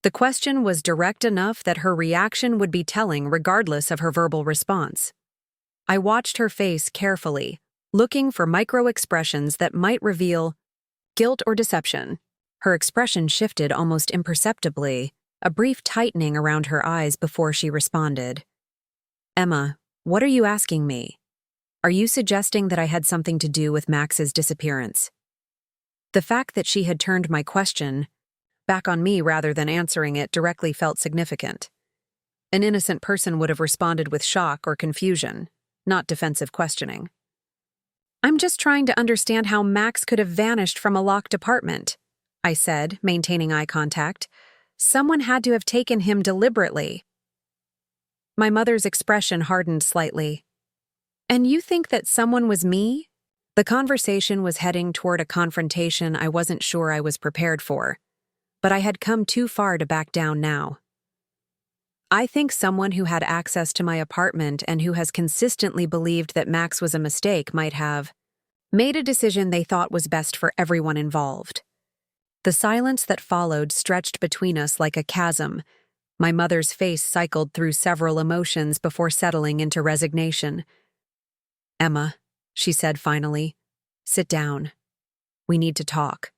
The question was direct enough that her reaction would be telling regardless of her verbal response. I watched her face carefully, looking for micro-expressions that might reveal guilt or deception. Her expression shifted almost imperceptibly, a brief tightening around her eyes before she responded. Emma, what are you asking me? Are you suggesting that I had something to do with Max's disappearance? The fact that she had turned my question back on me rather than answering it directly felt significant. An innocent person would have responded with shock or confusion, not defensive questioning. I'm just trying to understand how Max could have vanished from a locked apartment, I said, maintaining eye contact. Someone had to have taken him deliberately. My mother's expression hardened slightly. And you think that someone was me? The conversation was heading toward a confrontation I wasn't sure I was prepared for, but I had come too far to back down now. I think someone who had access to my apartment and who has consistently believed that Max was a mistake might have made a decision they thought was best for everyone involved. The silence that followed stretched between us like a chasm. My mother's face cycled through several emotions before settling into resignation. Emma, she said finally, sit down. We need to talk.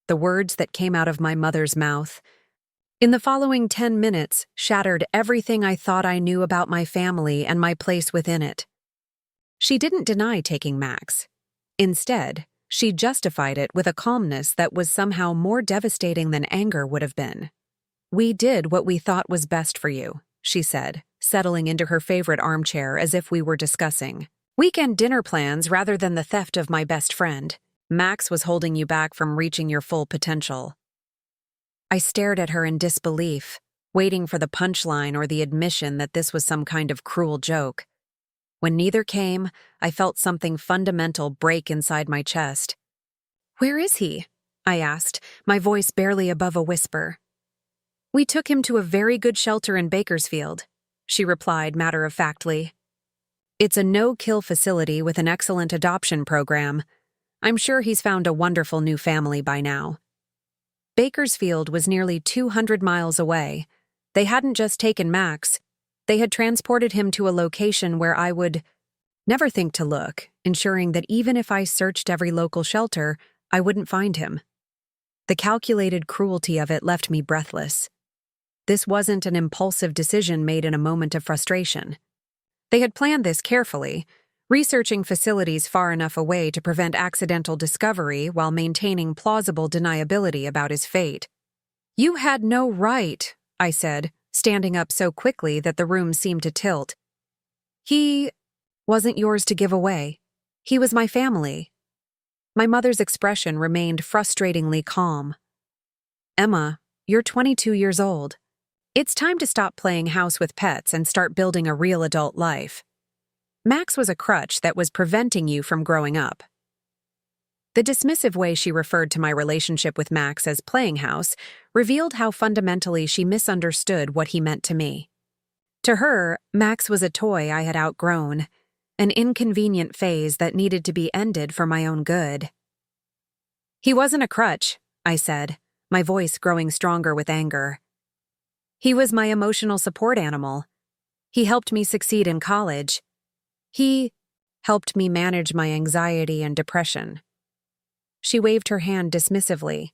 The words that came out of my mother's mouth in the following 10 minutes shattered everything I thought I knew about my family and my place within it. She didn't deny taking Max. Instead, she justified it with a calmness that was somehow more devastating than anger would have been. We did what we thought was best for you, she said, settling into her favorite armchair as if we were discussing weekend dinner plans rather than the theft of my best friend. Max was holding you back from reaching your full potential. I stared at her in disbelief, waiting for the punchline or the admission that this was some kind of cruel joke. When neither came, I felt something fundamental break inside my chest. Where is he? I asked, my voice barely above a whisper. We took him to a very good shelter in Bakersfield, she replied matter-of-factly. It's a no-kill facility with an excellent adoption program. I'm sure he's found a wonderful new family by now. Bakersfield was nearly 200 miles away. They hadn't just taken Max, They had transported him to a location where I would never think to look, ensuring that even if I searched every local shelter, I wouldn't find him. The calculated cruelty of it left me breathless. This wasn't an impulsive decision made in a moment of frustration. They had planned this carefully, researching facilities far enough away to prevent accidental discovery while maintaining plausible deniability about his fate. "You had no right," I said, standing up so quickly that the room seemed to tilt. "He wasn't yours to give away. He was my family." My mother's expression remained frustratingly calm. "Emma, you're 22 years old. It's time to stop playing house with pets and start building a real adult life. Max was a crutch that was preventing you from growing up." The dismissive way she referred to my relationship with Max as playing house revealed how fundamentally she misunderstood what he meant to me. To her, Max was a toy I had outgrown, an inconvenient phase that needed to be ended for my own good. "He wasn't a crutch," I said, my voice growing stronger with anger. "He was my emotional support animal. He helped me succeed in college. He helped me manage my anxiety and depression." She waved her hand dismissively.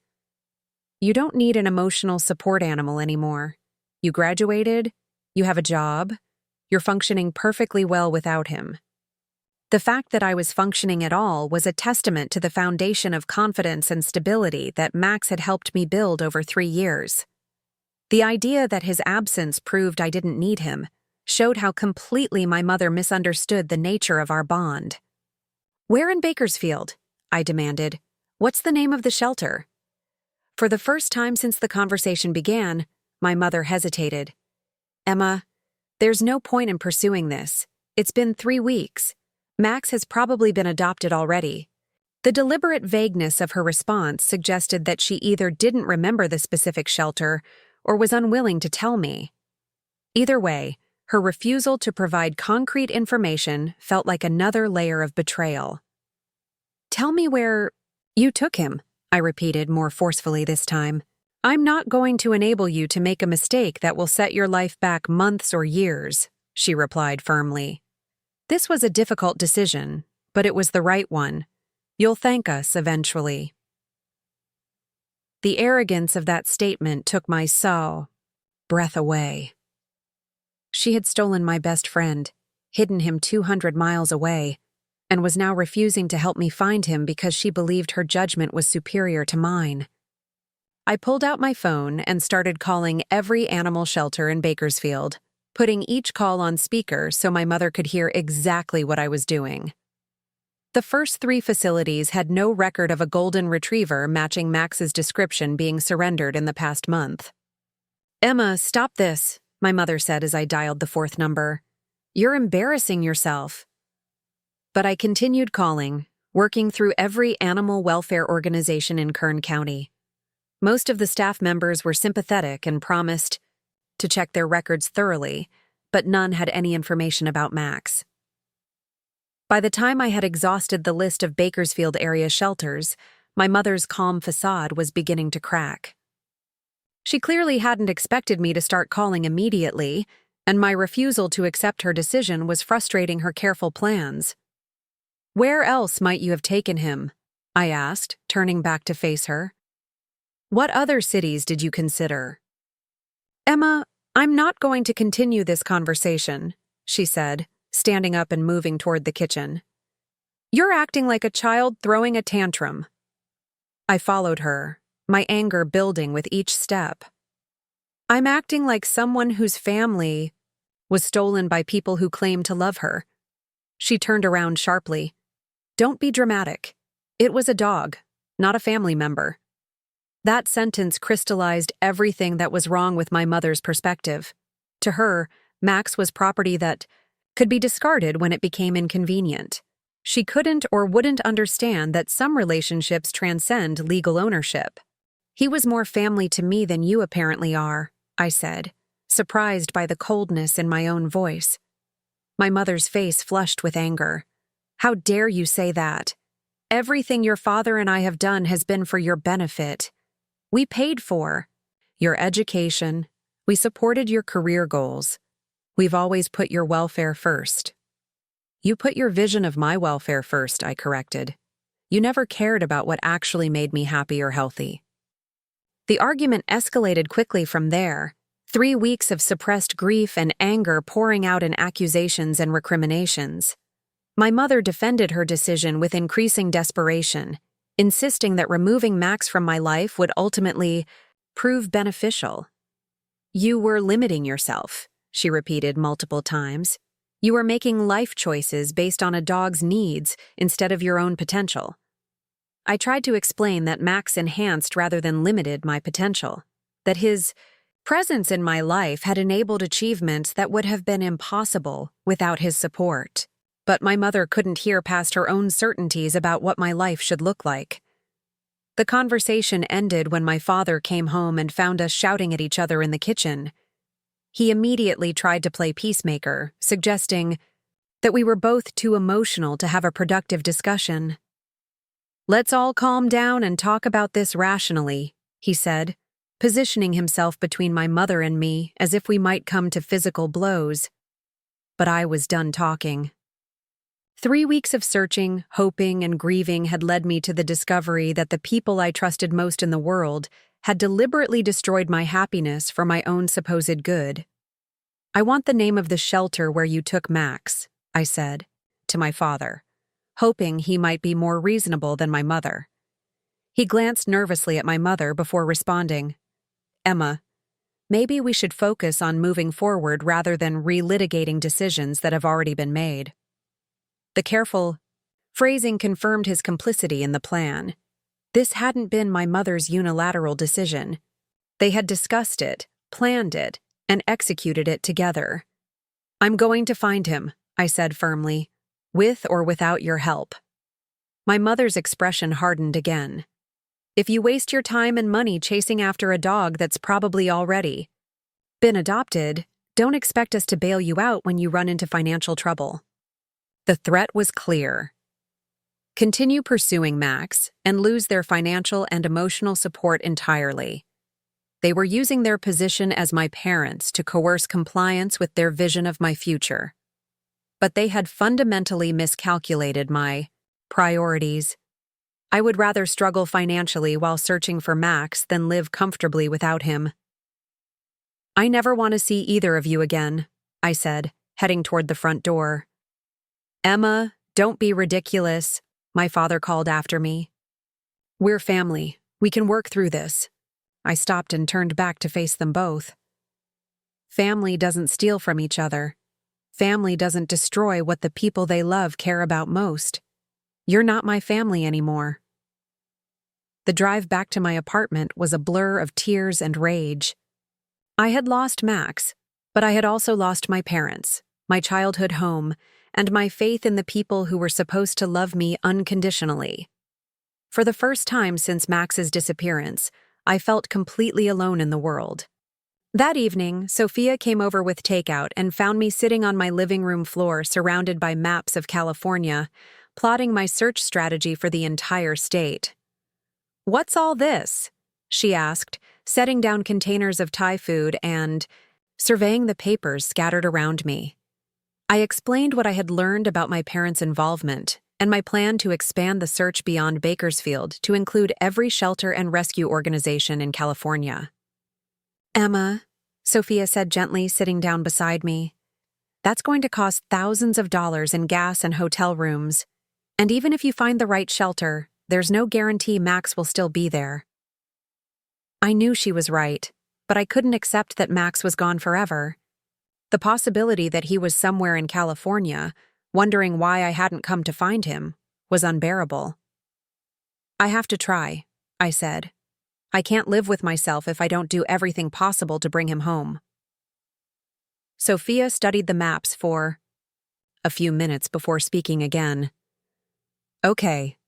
"You don't need an emotional support animal anymore. You graduated, you have a job, you're functioning perfectly well without him." The fact that I was functioning at all was a testament to the foundation of confidence and stability that Max had helped me build over 3 years. The idea that his absence proved I didn't need him showed how completely my mother misunderstood the nature of our bond. "Where in Bakersfield?" I demanded. "What's the name of the shelter?" For the first time since the conversation began, my mother hesitated. "Emma, there's no point in pursuing this. It's been 3 weeks. Max has probably been adopted already." The deliberate vagueness of her response suggested that she either didn't remember the specific shelter or was unwilling to tell me. Either way, her refusal to provide concrete information felt like another layer of betrayal. "Tell me where you took him," I repeated more forcefully this time. "I'm not going to enable you to make a mistake that will set your life back months or years," she replied firmly. This was a difficult decision, but it was the right one. "You'll thank us eventually." The arrogance of that statement took my breath away. She had stolen my best friend, hidden him 200 miles away, and was now refusing to help me find him because she believed her judgment was superior to mine. I pulled out my phone and started calling every animal shelter in Bakersfield, putting each call on speaker so my mother could hear exactly what I was doing. The first 3 facilities had no record of a golden retriever matching Max's description being surrendered in the past month. "Emma, stop this," my mother said as I dialed the 4th number. "You're embarrassing yourself." But I continued calling, working through every animal welfare organization in Kern County. Most of the staff members were sympathetic and promised to check their records thoroughly, but none had any information about Max. By the time I had exhausted the list of Bakersfield area shelters, my mother's calm facade was beginning to crack. She clearly hadn't expected me to start calling immediately, and my refusal to accept her decision was frustrating her careful plans. "Where else might you have taken him?" I asked, turning back to face her. "What other cities did you consider?" "Emma, I'm not going to continue this conversation," she said, standing up and moving toward the kitchen. "You're acting like a child throwing a tantrum." I followed her, my anger building with each step. "I'm acting like someone whose family was stolen by people who claim to love her." She turned around sharply. "Don't be dramatic. It was a dog, not a family member." That sentence crystallized everything that was wrong with my mother's perspective. To her, Max was property that could be discarded when it became inconvenient. She couldn't or wouldn't understand that some relationships transcend legal ownership. "He was more family to me than you apparently are," I said, surprised by the coldness in my own voice. My mother's face flushed with anger. "How dare you say that? Everything your father and I have done has been for your benefit. We paid for your education. We supported your career goals. We've always put your welfare first. You put your vision of my welfare first, I corrected. You never cared about what actually made me happy or healthy. The argument escalated quickly from there, 3 weeks of suppressed grief and anger pouring out in accusations and recriminations. My mother defended her decision with increasing desperation, insisting that removing Max from my life would ultimately prove beneficial. You were limiting yourself, she repeated multiple times. You were making life choices based on a dog's needs instead of your own potential. I tried to explain that Max enhanced rather than limited my potential, that his presence in my life had enabled achievements that would have been impossible without his support. But my mother couldn't hear past her own certainties about what my life should look like. The conversation ended when my father came home and found us shouting at each other in the kitchen. He immediately tried to play peacemaker, suggesting that we were both too emotional to have a productive discussion. "Let's all calm down and talk about this rationally," he said, positioning himself between my mother and me as if we might come to physical blows. But I was done talking. 3 weeks of searching, hoping, and grieving had led me to the discovery that the people I trusted most in the world had deliberately destroyed my happiness for my own supposed good. "I want the name of the shelter where you took Max," I said, to my father, hoping he might be more reasonable than my mother. He glanced nervously at my mother before responding, "Emma, maybe we should focus on moving forward rather than relitigating decisions that have already been made." The careful phrasing confirmed his complicity in the plan. This hadn't been my mother's unilateral decision. They had discussed it, planned it, and executed it together. "I'm going to find him," I said firmly, "with or without your help." My mother's expression hardened again. "If you waste your time and money chasing after a dog that's probably already been adopted, don't expect us to bail you out when you run into financial trouble." The threat was clear. Continue pursuing Max and lose their financial and emotional support entirely. They were using their position as my parents to coerce compliance with their vision of my future. But they had fundamentally miscalculated my priorities. I would rather struggle financially while searching for Max than live comfortably without him. "I never want to see either of you again," I said, heading toward the front door. "Emma, don't be ridiculous," my father called after me. "We're family. We can work through this." I stopped and turned back to face them both. Family doesn't steal from each other. Family doesn't destroy what the people they love care about most. You're not my family anymore. The drive back to my apartment was a blur of tears and rage. I had lost Max, but I had also lost my parents, my childhood home, and my faith in the people who were supposed to love me unconditionally. For the first time since Max's disappearance, I felt completely alone in the world. That evening, Sophia came over with takeout and found me sitting on my living room floor surrounded by maps of California, plotting my search strategy for the entire state. "What's all this?" she asked, setting down containers of Thai food and surveying the papers scattered around me. I explained what I had learned about my parents' involvement and my plan to expand the search beyond Bakersfield to include every shelter and rescue organization in California. "Emma," Sophia said gently, sitting down beside me, "that's going to cost thousands of dollars in gas and hotel rooms. And even if you find the right shelter, there's no guarantee Max will still be there." I knew she was right, but I couldn't accept that Max was gone forever. The possibility that he was somewhere in California, wondering why I hadn't come to find him, was unbearable. "I have to try," I said. "I can't live with myself if I don't do everything possible to bring him home." Sophia studied the maps for a few minutes before speaking again. "Okay,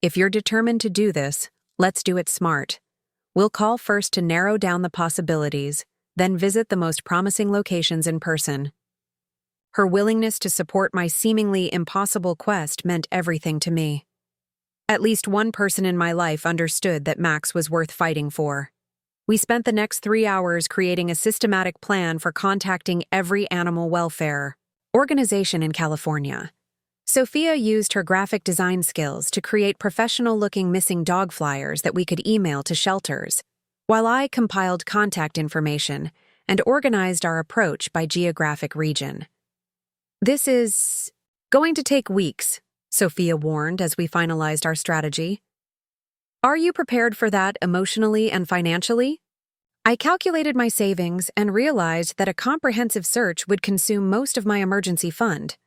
if you're determined to do this, let's do it smart. We'll call first to narrow down the possibilities, then visit the most promising locations in person." Her willingness to support my seemingly impossible quest meant everything to me. At least one person in my life understood that Max was worth fighting for. We spent the next 3 hours creating a systematic plan for contacting every animal welfare organization in California. Sophia used her graphic design skills to create professional-looking missing dog flyers that we could email to shelters, while I compiled contact information and organized our approach by geographic region. "This is going to take weeks," Sophia warned as we finalized our strategy. "Are you prepared for that emotionally and financially?" I calculated my savings and realized that a comprehensive search would consume most of my emergency fund.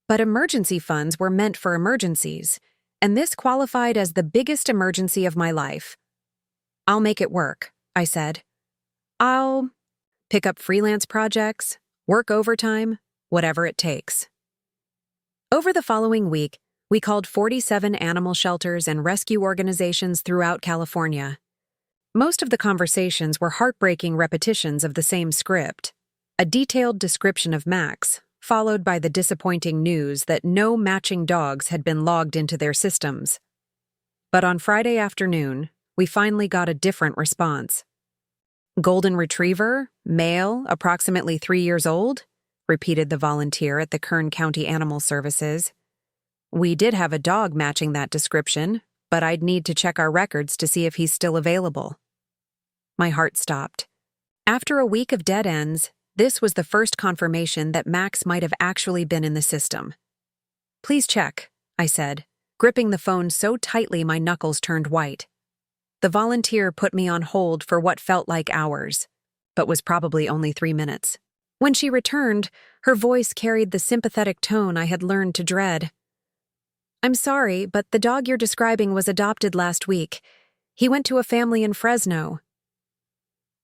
But emergency funds were meant for emergencies, and this qualified as the biggest emergency of my life. "I'll make it work," I said. "I'll pick up freelance projects, work overtime, whatever it takes." Over the following week, we called 47 animal shelters and rescue organizations throughout California. Most of the conversations were heartbreaking repetitions of the same script: a detailed description of Max, followed by the disappointing news that no matching dogs had been logged into their systems. But on Friday afternoon, we finally got a different response. "Golden Retriever, male, approximately 3 years old," repeated the volunteer at the Kern County Animal Services. "We did have a dog matching that description, but I'd need to check our records to see if he's still available." My heart stopped. After a week of dead ends, this was the first confirmation that Max might have actually been in the system. "Please check," I said, gripping the phone so tightly my knuckles turned white. The volunteer put me on hold for what felt like hours, but was probably only 3 minutes. When she returned, her voice carried the sympathetic tone I had learned to dread. "I'm sorry, but the dog you're describing was adopted last week. He went to a family in Fresno."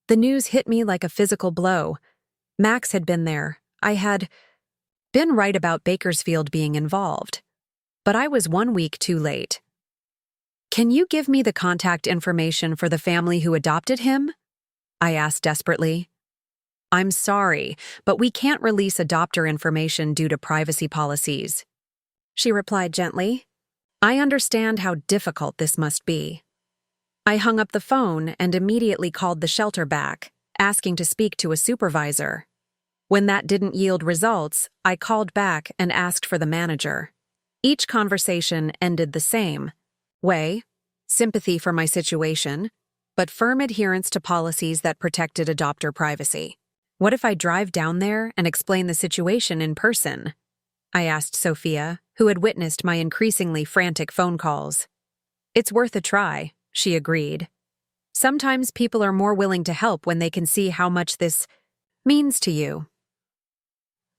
The news hit me like a physical blow. Max had been there. I had been right about Bakersfield being involved. But I was 1 week too late. "Can you give me the contact information for the family who adopted him?" I asked desperately. "I'm sorry, but we can't release adopter information due to privacy policies," she replied gently. "I understand how difficult this must be." I hung up the phone and immediately called the shelter back, asking to speak to a supervisor. When that didn't yield results, I called back and asked for the manager. Each conversation ended the same way: sympathy for my situation, but firm adherence to policies that protected adopter privacy. "What if I drive down there and explain the situation in person?" I asked Sophia, who had witnessed my increasingly frantic phone calls. "It's worth a try," she agreed. "Sometimes people are more willing to help when they can see how much this means to you."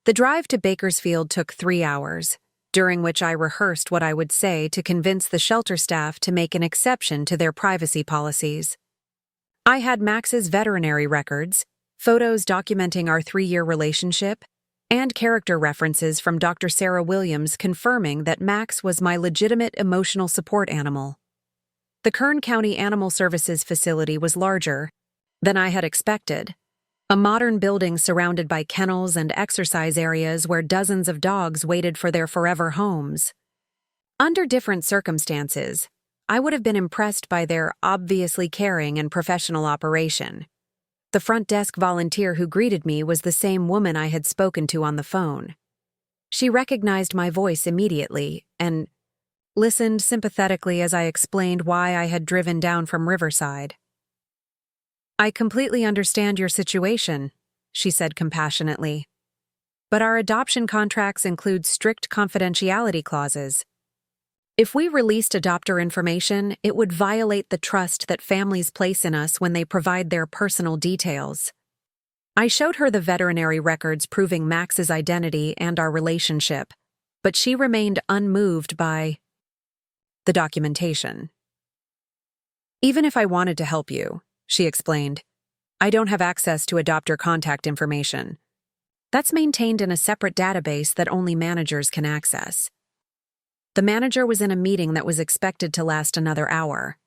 The drive to Bakersfield took 3 hours, during which I rehearsed what I would say to convince the shelter staff to make an exception to their privacy policies. I had Max's veterinary records, photos documenting our 3-year relationship, and character references from Dr. Sarah Williams confirming that Max was my legitimate emotional support animal. The Kern County Animal Services facility was larger than I had expected, a modern building surrounded by kennels and exercise areas where dozens of dogs waited for their forever homes. Under different circumstances, I would have been impressed by their obviously caring and professional operation. The front desk volunteer who greeted me was the same woman I had spoken to on the phone. She recognized my voice immediately and listened sympathetically as I explained why I had driven down from Riverside. "I completely understand your situation," she said compassionately. "But our adoption contracts include strict confidentiality clauses. If we released adopter information, it would violate the trust that families place in us when they provide their personal details." I showed her the veterinary records proving Max's identity and our relationship, but she remained unmoved by the documentation. "Even if I wanted to help you," she explained, "I don't have access to adopter contact information. That's maintained in a separate database that only managers can access." The manager was in a meeting that was expected to last another hour.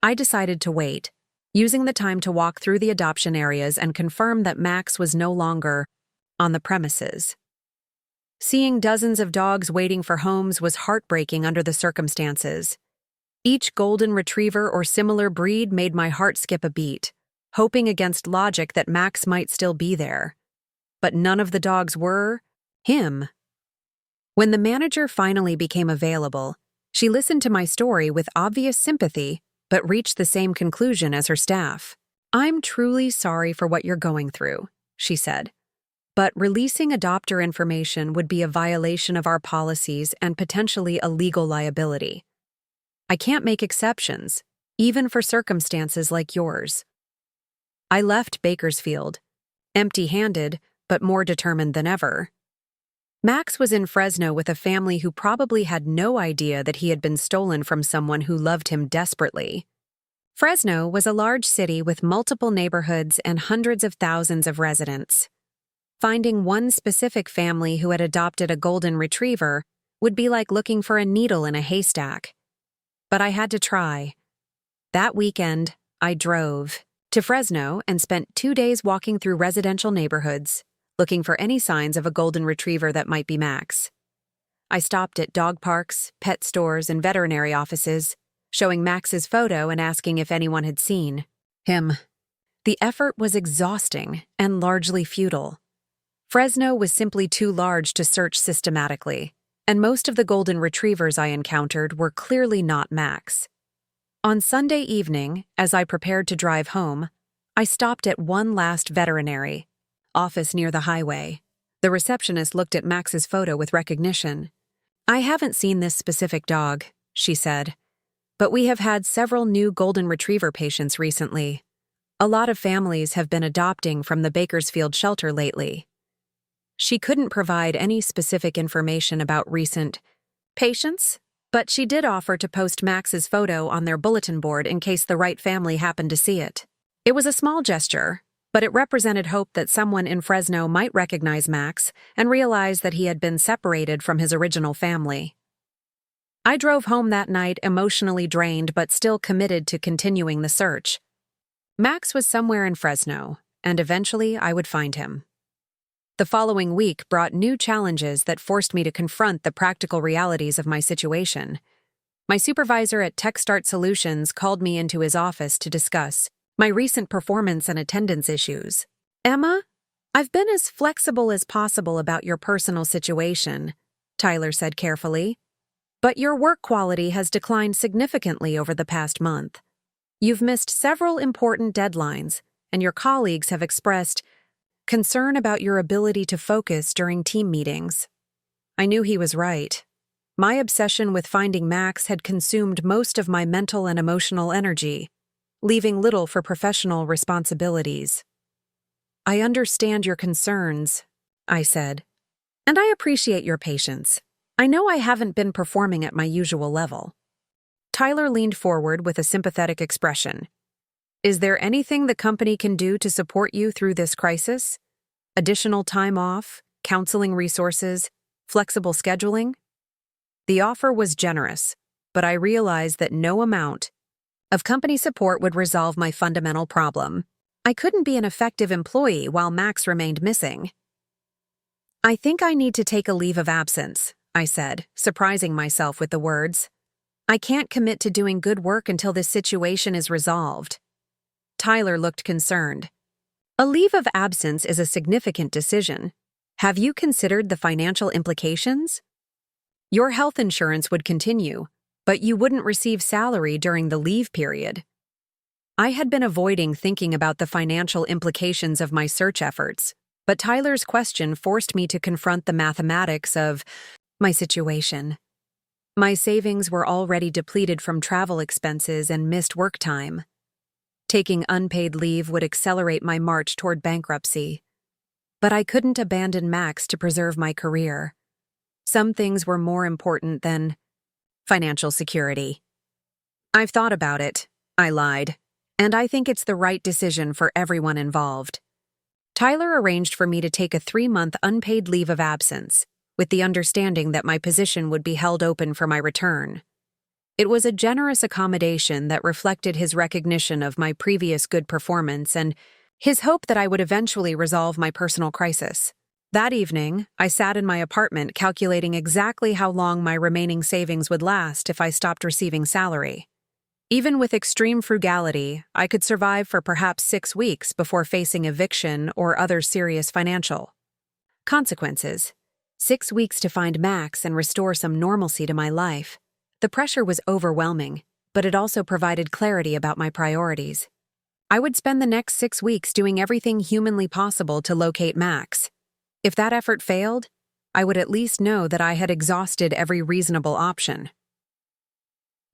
I decided to wait, using the time to walk through the adoption areas and confirm that Max was no longer on the premises. Seeing dozens of dogs waiting for homes was heartbreaking under the circumstances. Each golden retriever or similar breed made my heart skip a beat. hoping against logic that Max might still be there. But none of the dogs were him. When the manager finally became available, she listened to my story with obvious sympathy, but reached the same conclusion as her staff. "I'm truly sorry for what you're going through," she said. "But releasing adopter information would be a violation of our policies and potentially a legal liability. I can't make exceptions, even for circumstances like yours." I left Bakersfield, empty-handed, but more determined than ever. Max was in Fresno with a family who probably had no idea that he had been stolen from someone who loved him desperately. Fresno was a large city with multiple neighborhoods and hundreds of thousands of residents. Finding one specific family who had adopted a golden retriever would be like looking for a needle in a haystack. But I had to try. That weekend, I drove to Fresno and spent 2 days walking through residential neighborhoods, looking for any signs of a golden retriever that might be Max. I stopped at dog parks, pet stores, and veterinary offices, showing Max's photo and asking if anyone had seen him. The effort was exhausting and largely futile. Fresno was simply too large to search systematically, and most of the golden retrievers I encountered were clearly not Max. On Sunday evening, as I prepared to drive home, I stopped at one last veterinary office near the highway. The receptionist looked at Max's photo with recognition. "I haven't seen this specific dog," she said, "but we have had several new golden retriever patients recently. A lot of families have been adopting from the Bakersfield shelter lately." She couldn't provide any specific information about recent patients, but she did offer to post Max's photo on their bulletin board in case the right family happened to see it. It was a small gesture, but it represented hope that someone in Fresno might recognize Max and realize that he had been separated from his original family. I drove home that night emotionally drained but still committed to continuing the search. Max was somewhere in Fresno, and eventually I would find him. The following week brought new challenges that forced me to confront the practical realities of my situation. My supervisor at TechStart Solutions called me into his office to discuss my recent performance and attendance issues. "Emma, I've been as flexible as possible about your personal situation," Tyler said carefully, "but your work quality has declined significantly over the past month. You've missed several important deadlines, and your colleagues have expressed concern about your ability to focus during team meetings." I knew he was right. My obsession with finding Max had consumed most of my mental and emotional energy, leaving little for professional responsibilities. "I understand your concerns," I said, "and I appreciate your patience. I know I haven't been performing at my usual level." Tyler leaned forward with a sympathetic expression. "Is there anything the company can do to support you through this crisis? Additional time off, counseling resources, flexible scheduling?" The offer was generous, but I realized that no amount of company support would resolve my fundamental problem. I couldn't be an effective employee while Max remained missing. "I think I need to take a leave of absence," I said, surprising myself with the words. "I can't commit to doing good work until this situation is resolved." Tyler looked concerned. "A leave of absence is a significant decision. Have you considered the financial implications? Your health insurance would continue, but you wouldn't receive salary during the leave period." I had been avoiding thinking about the financial implications of my search efforts, but Tyler's question forced me to confront the mathematics of my situation. My savings were already depleted from travel expenses and missed work time. Taking unpaid leave would accelerate my march toward bankruptcy. But I couldn't abandon Max to preserve my career. Some things were more important than financial security. "I've thought about it," I lied, "and I think it's the right decision for everyone involved." Tyler arranged for me to take a 3-month unpaid leave of absence, with the understanding that my position would be held open for my return. It was a generous accommodation that reflected his recognition of my previous good performance and his hope that I would eventually resolve my personal crisis. That evening, I sat in my apartment calculating exactly how long my remaining savings would last if I stopped receiving salary. Even with extreme frugality, I could survive for perhaps 6 weeks before facing eviction or other serious financial consequences. 6 weeks to find Max and restore some normalcy to my life. The pressure was overwhelming, but it also provided clarity about my priorities. I would spend the next 6 weeks doing everything humanly possible to locate Max. If that effort failed, I would at least know that I had exhausted every reasonable option.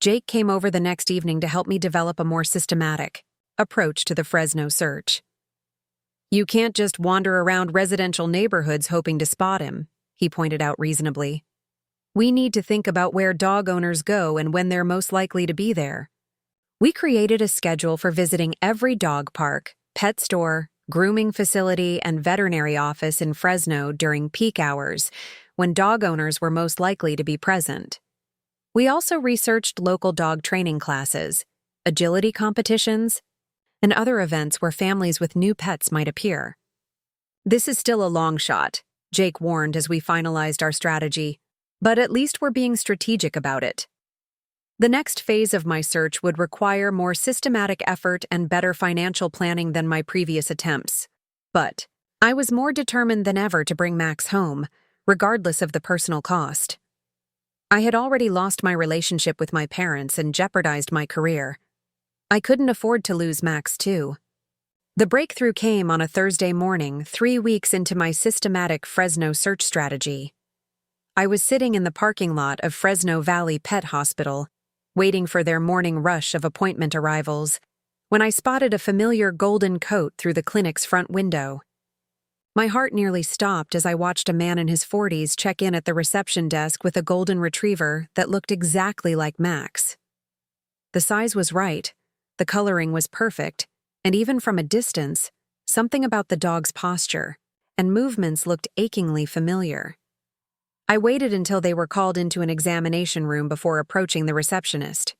Jake came over the next evening to help me develop a more systematic approach to the Fresno search. You can't just wander around residential neighborhoods hoping to spot him, he pointed out reasonably. We need to think about where dog owners go and when they're most likely to be there. We created a schedule for visiting every dog park, pet store, grooming facility, and veterinary office in Fresno during peak hours, when dog owners were most likely to be present. We also researched local dog training classes, agility competitions, and other events where families with new pets might appear. This is still a long shot, Jake warned as we finalized our strategy, but at least we're being strategic about it. The next phase of my search would require more systematic effort and better financial planning than my previous attempts. But I was more determined than ever to bring Max home, regardless of the personal cost. I had already lost my relationship with my parents and jeopardized my career. I couldn't afford to lose Max, too. The breakthrough came on a Thursday morning, 3 weeks into my systematic Fresno search strategy. I was sitting in the parking lot of Fresno Valley Pet Hospital, waiting for their morning rush of appointment arrivals, when I spotted a familiar golden coat through the clinic's front window. My heart nearly stopped as I watched a man in his 40s check in at the reception desk with a golden retriever that looked exactly like Max. The size was right, the coloring was perfect, and even from a distance, something about the dog's posture and movements looked achingly familiar. I waited until they were called into an examination room before approaching the receptionist.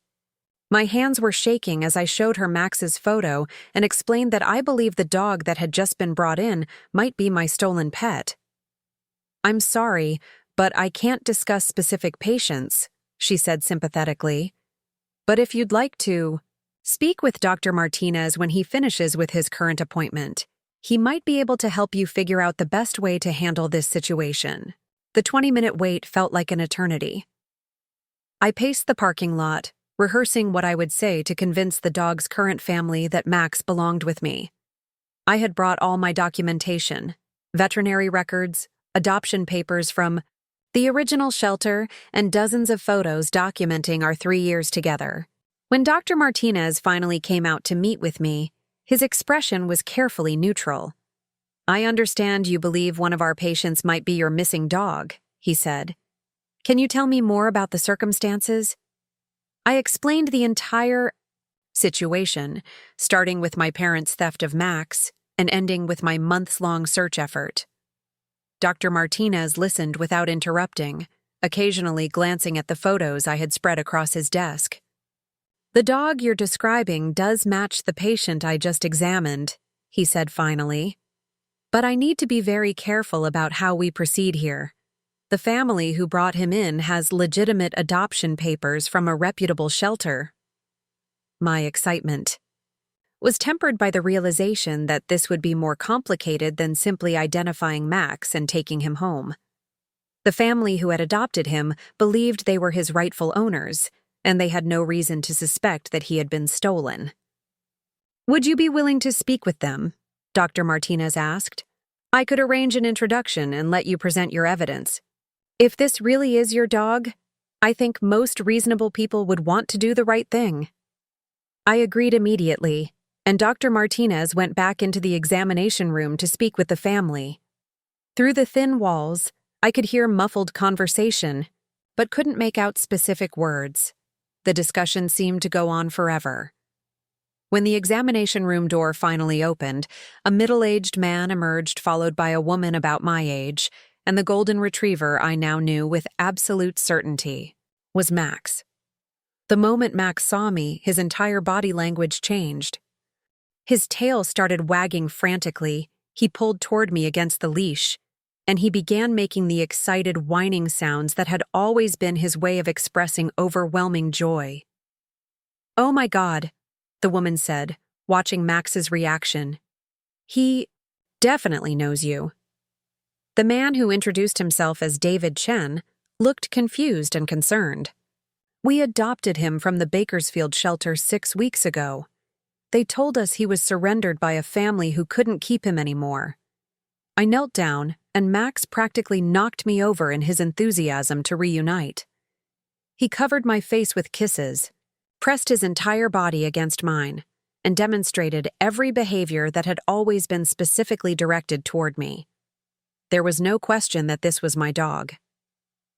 My hands were shaking as I showed her Max's photo and explained that I believed the dog that had just been brought in might be my stolen pet. I'm sorry, but I can't discuss specific patients, she said sympathetically. But if you'd like to, speak with Dr. Martinez when he finishes with his current appointment. He might be able to help you figure out the best way to handle this situation. The 20-minute wait felt like an eternity. I paced the parking lot, rehearsing what I would say to convince the dog's current family that Max belonged with me. I had brought all my documentation, veterinary records, adoption papers from the original shelter, and dozens of photos documenting our 3 years together. When Dr. Martinez finally came out to meet with me, his expression was carefully neutral. I understand you believe one of our patients might be your missing dog, he said. Can you tell me more about the circumstances? I explained the entire situation, starting with my parents' theft of Max and ending with my months-long search effort. Dr. Martinez listened without interrupting, occasionally glancing at the photos I had spread across his desk. The dog you're describing does match the patient I just examined, he said finally. But I need to be very careful about how we proceed here. The family who brought him in has legitimate adoption papers from a reputable shelter. My excitement was tempered by the realization that this would be more complicated than simply identifying Max and taking him home. The family who had adopted him believed they were his rightful owners, and they had no reason to suspect that he had been stolen. Would you be willing to speak with them? Dr. Martinez asked. I could arrange an introduction and let you present your evidence. If this really is your dog, I think most reasonable people would want to do the right thing. I agreed immediately, and Dr. Martinez went back into the examination room to speak with the family. Through the thin walls, I could hear muffled conversation, but couldn't make out specific words. The discussion seemed to go on forever. When the examination room door finally opened, a middle-aged man emerged, followed by a woman about my age, and the golden retriever I now knew with absolute certainty was Max. The moment Max saw me, his entire body language changed. His tail started wagging frantically, he pulled toward me against the leash, and he began making the excited whining sounds that had always been his way of expressing overwhelming joy. "Oh my God," the woman said, watching Max's reaction. "He definitely knows you." The man, who introduced himself as David Chen, looked confused and concerned. "We adopted him from the Bakersfield shelter 6 weeks ago. They told us he was surrendered by a family who couldn't keep him anymore." I knelt down, and Max practically knocked me over in his enthusiasm to reunite. He covered my face with kisses, pressed his entire body against mine, and demonstrated every behavior that had always been specifically directed toward me. There was no question that this was my dog.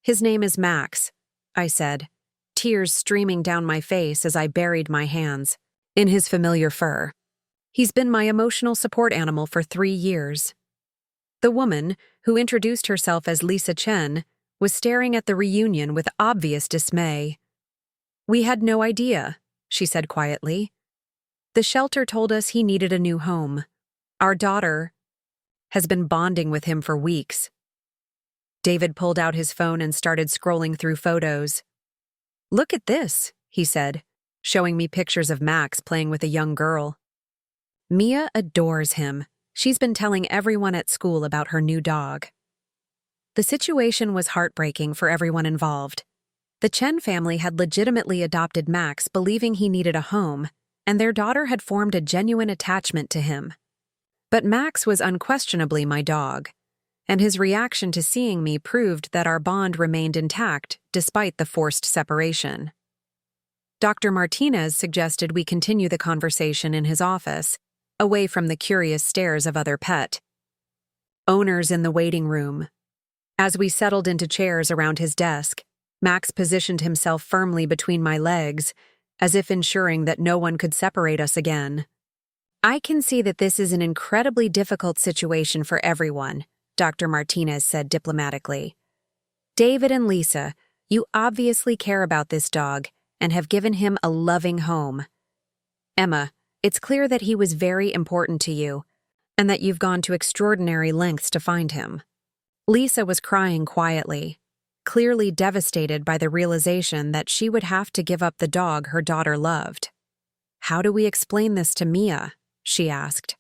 "His name is Max," I said, tears streaming down my face as I buried my hands in his familiar fur. "He's been my emotional support animal for 3 years." The woman, who introduced herself as Lisa Chen, was staring at the reunion with obvious dismay. "We had no idea," she said quietly. "The shelter told us he needed a new home. Our daughter has been bonding with him for weeks." David pulled out his phone and started scrolling through photos. "Look at this," he said, showing me pictures of Max playing with a young girl. "Mia adores him. She's been telling everyone at school about her new dog." The situation was heartbreaking for everyone involved. The Chen family had legitimately adopted Max, believing he needed a home, and their daughter had formed a genuine attachment to him. But Max was unquestionably my dog, and his reaction to seeing me proved that our bond remained intact despite the forced separation. Dr. Martinez suggested we continue the conversation in his office, away from the curious stares of other pet owners in the waiting room. As we settled into chairs around his desk, Max positioned himself firmly between my legs, as if ensuring that no one could separate us again. "I can see that this is an incredibly difficult situation for everyone," Dr. Martinez said diplomatically. "David and Lisa, you obviously care about this dog and have given him a loving home. Emma, it's clear that he was very important to you and that you've gone to extraordinary lengths to find him." Lisa was crying quietly, clearly devastated by the realization that she would have to give up the dog her daughter loved. "How do we explain this to Mia?" she asked.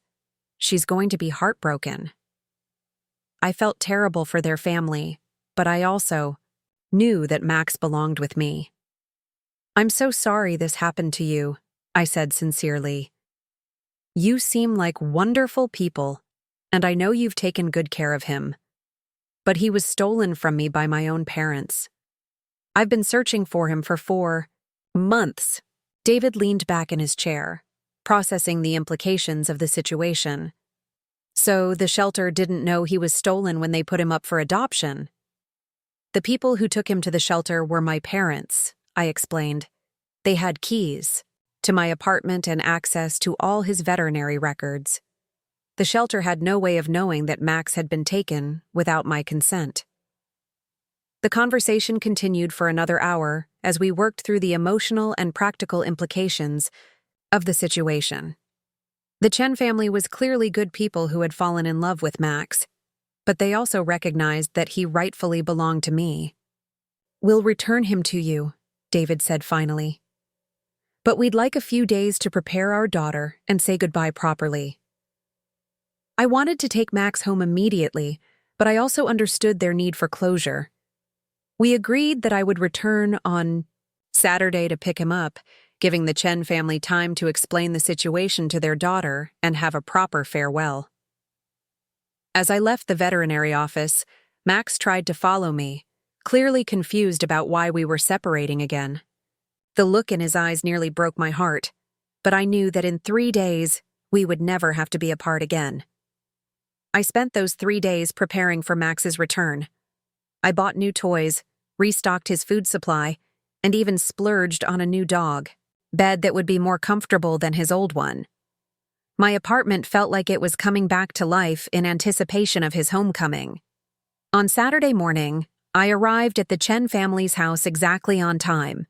"She's going to be heartbroken." I felt terrible for their family, but I also knew that Max belonged with me. "I'm so sorry this happened to you," I said sincerely. "You seem like wonderful people, and I know you've taken good care of him. But he was stolen from me by my own parents. I've been searching for him for 4 months." David leaned back in his chair, processing the implications of the situation. "So the shelter didn't know he was stolen when they put him up for adoption?" "The people who took him to the shelter were my parents," I explained. "They had keys to my apartment and access to all his veterinary records. The shelter had no way of knowing that Max had been taken without my consent." The conversation continued for another hour as we worked through the emotional and practical implications of the situation. The Chen family was clearly good people who had fallen in love with Max, but they also recognized that he rightfully belonged to me. "We'll return him to you," David said finally. "But we'd like a few days to prepare our daughter and say goodbye properly." I wanted to take Max home immediately, but I also understood their need for closure. We agreed that I would return on Saturday to pick him up, giving the Chen family time to explain the situation to their daughter and have a proper farewell. As I left the veterinary office, Max tried to follow me, clearly confused about why we were separating again. The look in his eyes nearly broke my heart, but I knew that in 3 days, we would never have to be apart again. I spent those 3 days preparing for Max's return. I bought new toys, restocked his food supply, and even splurged on a new dog bed that would be more comfortable than his old one. My apartment felt like it was coming back to life in anticipation of his homecoming. On Saturday morning, I arrived at the Chen family's house exactly on time.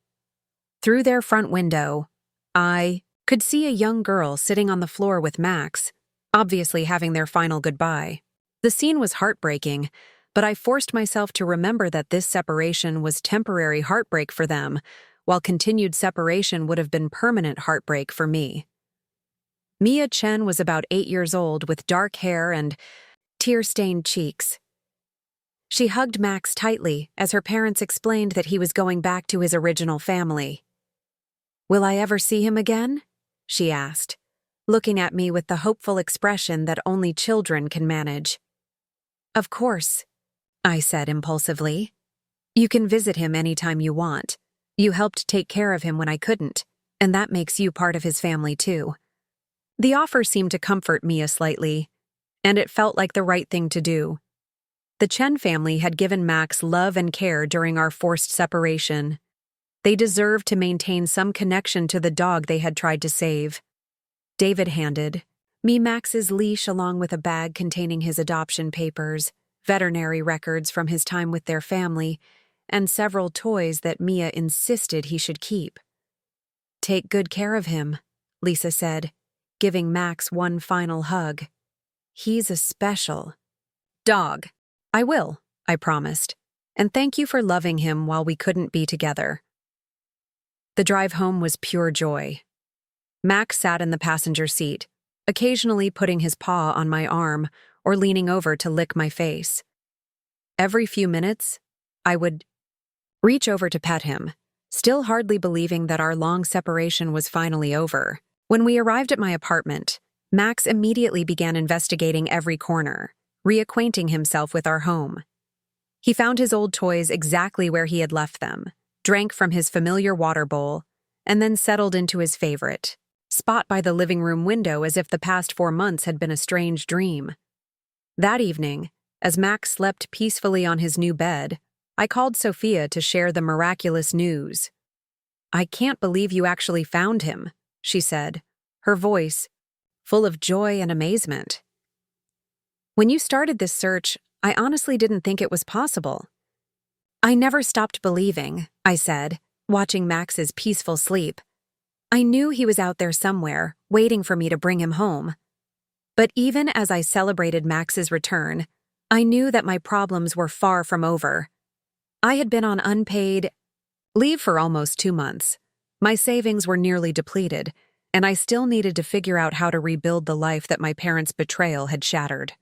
Through their front window, I could see a young girl sitting on the floor with Max, obviously having their final goodbye. The scene was heartbreaking, but I forced myself to remember that this separation was temporary heartbreak for them, while continued separation would have been permanent heartbreak for me. Mia Chen was about 8 years old with dark hair and tear-stained cheeks. She hugged Max tightly as her parents explained that he was going back to his original family. "Will I ever see him again?" she asked, looking at me with the hopeful expression that only children can manage. "Of course," I said impulsively. "You can visit him anytime you want. You helped take care of him when I couldn't, and that makes you part of his family too." The offer seemed to comfort Mia slightly, and it felt like the right thing to do. The Chen family had given Max love and care during our forced separation. They deserved to maintain some connection to the dog they had tried to save. David handed me Max's leash along with a bag containing his adoption papers, veterinary records from his time with their family, and several toys that Mia insisted he should keep. "Take good care of him," Lisa said, giving Max one final hug. "He's a special dog." "I will," I promised, "and thank you for loving him while we couldn't be together." The drive home was pure joy. Max sat in the passenger seat, occasionally putting his paw on my arm or leaning over to lick my face. Every few minutes, I would reach over to pet him, still hardly believing that our long separation was finally over. When we arrived at my apartment, Max immediately began investigating every corner, reacquainting himself with our home. He found his old toys exactly where he had left them, drank from his familiar water bowl, and then settled into his favorite spot by the living room window as if the past 4 months had been a strange dream. That evening, as Max slept peacefully on his new bed, I called Sophia to share the miraculous news. "I can't believe you actually found him," she said, her voice full of joy and amazement. "When you started this search, I honestly didn't think it was possible." "I never stopped believing," I said, watching Max's peaceful sleep. "I knew he was out there somewhere, waiting for me to bring him home." But even as I celebrated Max's return, I knew that my problems were far from over. I had been on unpaid leave for almost 2 months. My savings were nearly depleted, and I still needed to figure out how to rebuild the life that my parents' betrayal had shattered.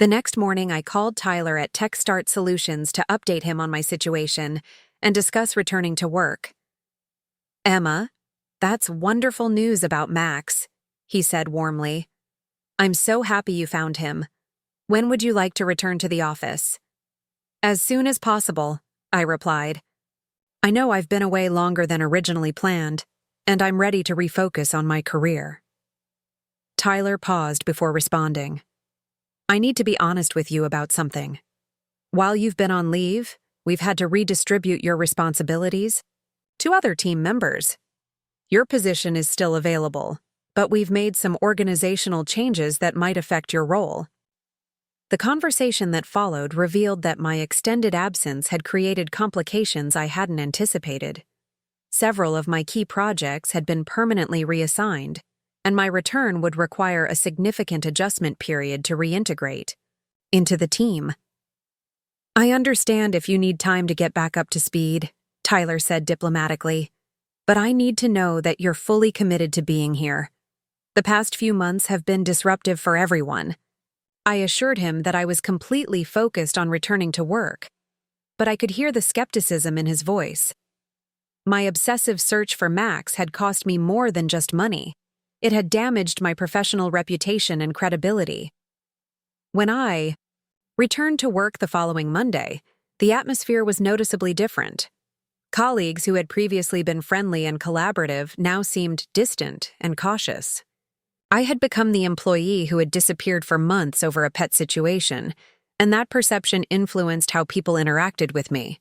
The next morning, I called Tyler at TechStart Solutions to update him on my situation and discuss returning to work. "Emma, that's wonderful news about Max," he said warmly. "I'm so happy you found him. When would you like to return to the office?" "As soon as possible," I replied. "I know I've been away longer than originally planned, and I'm ready to refocus on my career." Tyler paused before responding. "I need to be honest with you about something. While you've been on leave, we've had to redistribute your responsibilities to other team members. Your position is still available, but we've made some organizational changes that might affect your role." The conversation that followed revealed that my extended absence had created complications I hadn't anticipated. Several of my key projects had been permanently reassigned, and my return would require a significant adjustment period to reintegrate into the team. "I understand if you need time to get back up to speed," Tyler said diplomatically, "but I need to know that you're fully committed to being here. The past few months have been disruptive for everyone." I assured him that I was completely focused on returning to work, but I could hear the skepticism in his voice. My obsessive search for Max had cost me more than just money. It had damaged my professional reputation and credibility. When I returned to work the following Monday, the atmosphere was noticeably different. Colleagues who had previously been friendly and collaborative now seemed distant and cautious. I had become the employee who had disappeared for months over a pet situation, and that perception influenced how people interacted with me.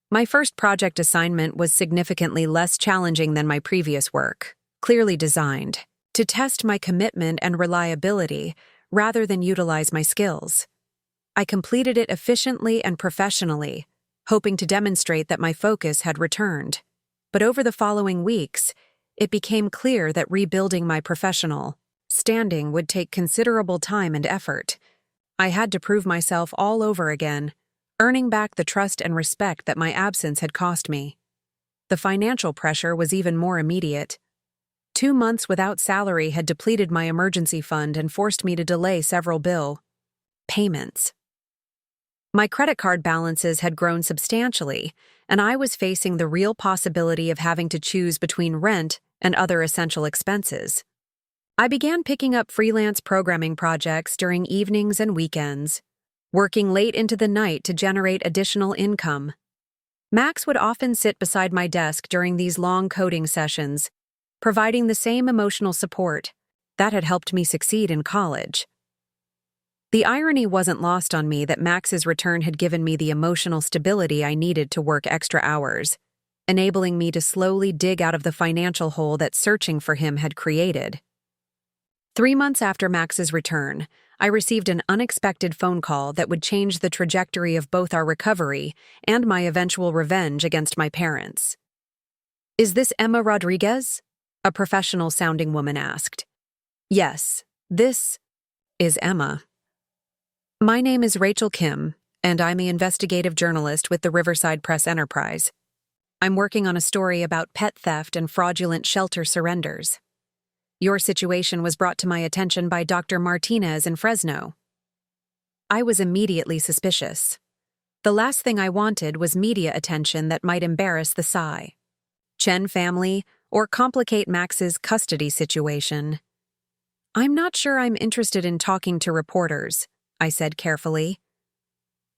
My first project assignment was significantly less challenging than my previous work, clearly designed to test my commitment and reliability rather than utilize my skills. I completed it efficiently and professionally, hoping to demonstrate that my focus had returned. But over the following weeks, it became clear that rebuilding my professional standing would take considerable time and effort. I had to prove myself all over again, earning back the trust and respect that my absence had cost me. The financial pressure was even more immediate. 2 months without salary had depleted my emergency fund and forced me to delay several bill payments. My credit card balances had grown substantially, and I was facing the real possibility of having to choose between rent and other essential expenses. I began picking up freelance programming projects during evenings and weekends, working late into the night to generate additional income. Max would often sit beside my desk during these long coding sessions, providing the same emotional support that had helped me succeed in college. The irony wasn't lost on me that Max's return had given me the emotional stability I needed to work extra hours, enabling me to slowly dig out of the financial hole that searching for him had created. 3 months after Max's return, I received an unexpected phone call that would change the trajectory of both our recovery and my eventual revenge against my parents. "Is this Emma Rodriguez?" a professional-sounding woman asked. "Yes, this is Emma." "My name is Rachel Kim, and I'm an investigative journalist with the Riverside Press Enterprise. I'm working on a story about pet theft and fraudulent shelter surrenders. Your situation was brought to my attention by Dr. Martinez in Fresno." I was immediately suspicious. The last thing I wanted was media attention that might embarrass the Chen family or complicate Max's custody situation. "I'm not sure I'm interested in talking to reporters," I said carefully.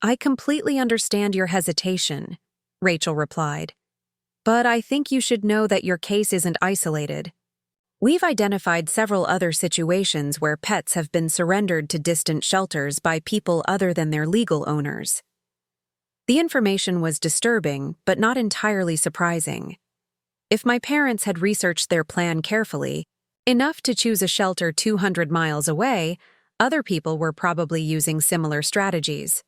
"I completely understand your hesitation," Rachel replied. "But I think you should know that your case isn't isolated. We've identified several other situations where pets have been surrendered to distant shelters by people other than their legal owners." The information was disturbing, but not entirely surprising. If my parents had researched their plan carefully, enough to choose a shelter 200 miles away, other people were probably using similar strategies.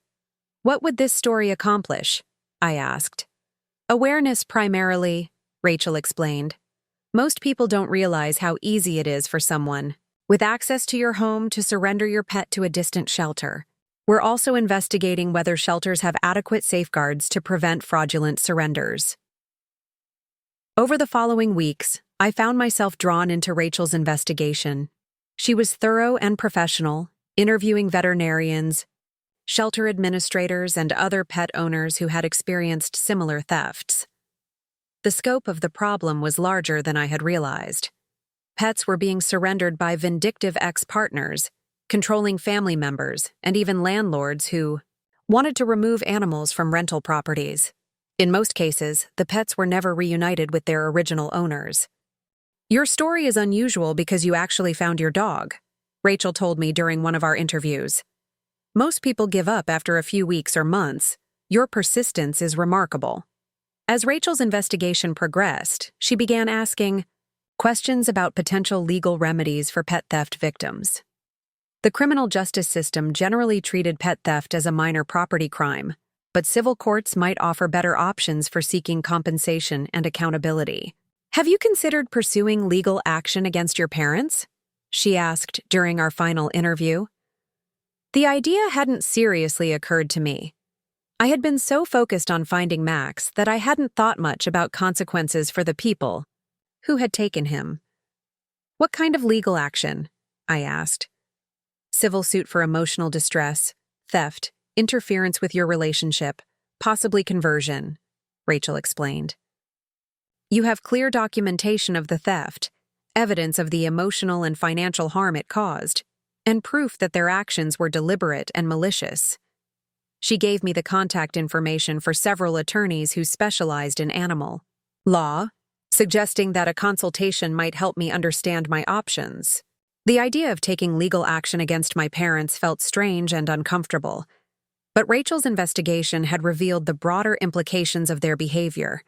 "What would this story accomplish?" I asked. "Awareness primarily," Rachel explained. "Most people don't realize how easy it is for someone with access to your home to surrender your pet to a distant shelter. We're also investigating whether shelters have adequate safeguards to prevent fraudulent surrenders." Over the following weeks, I found myself drawn into Rachel's investigation. She was thorough and professional, interviewing veterinarians, shelter administrators, and other pet owners who had experienced similar thefts. The scope of the problem was larger than I had realized. Pets were being surrendered by vindictive ex-partners, controlling family members, and even landlords who wanted to remove animals from rental properties. In most cases, the pets were never reunited with their original owners. "Your story is unusual because you actually found your dog," Rachel told me during one of our interviews. "Most people give up after a few weeks or months. Your persistence is remarkable." As Rachel's investigation progressed, she began asking questions about potential legal remedies for pet theft victims. The criminal justice system generally treated pet theft as a minor property crime, but civil courts might offer better options for seeking compensation and accountability. "Have you considered pursuing legal action against your parents?" she asked during our final interview. The idea hadn't seriously occurred to me. I had been so focused on finding Max that I hadn't thought much about consequences for the people who had taken him. "What kind of legal action?" I asked. "Civil suit for emotional distress, theft, interference with your relationship, possibly conversion," Rachel explained. "You have clear documentation of the theft, evidence of the emotional and financial harm it caused, and proof that their actions were deliberate and malicious." She gave me the contact information for several attorneys who specialized in animal law, suggesting that a consultation might help me understand my options. The idea of taking legal action against my parents felt strange and uncomfortable, but Rachel's investigation had revealed the broader implications of their behavior.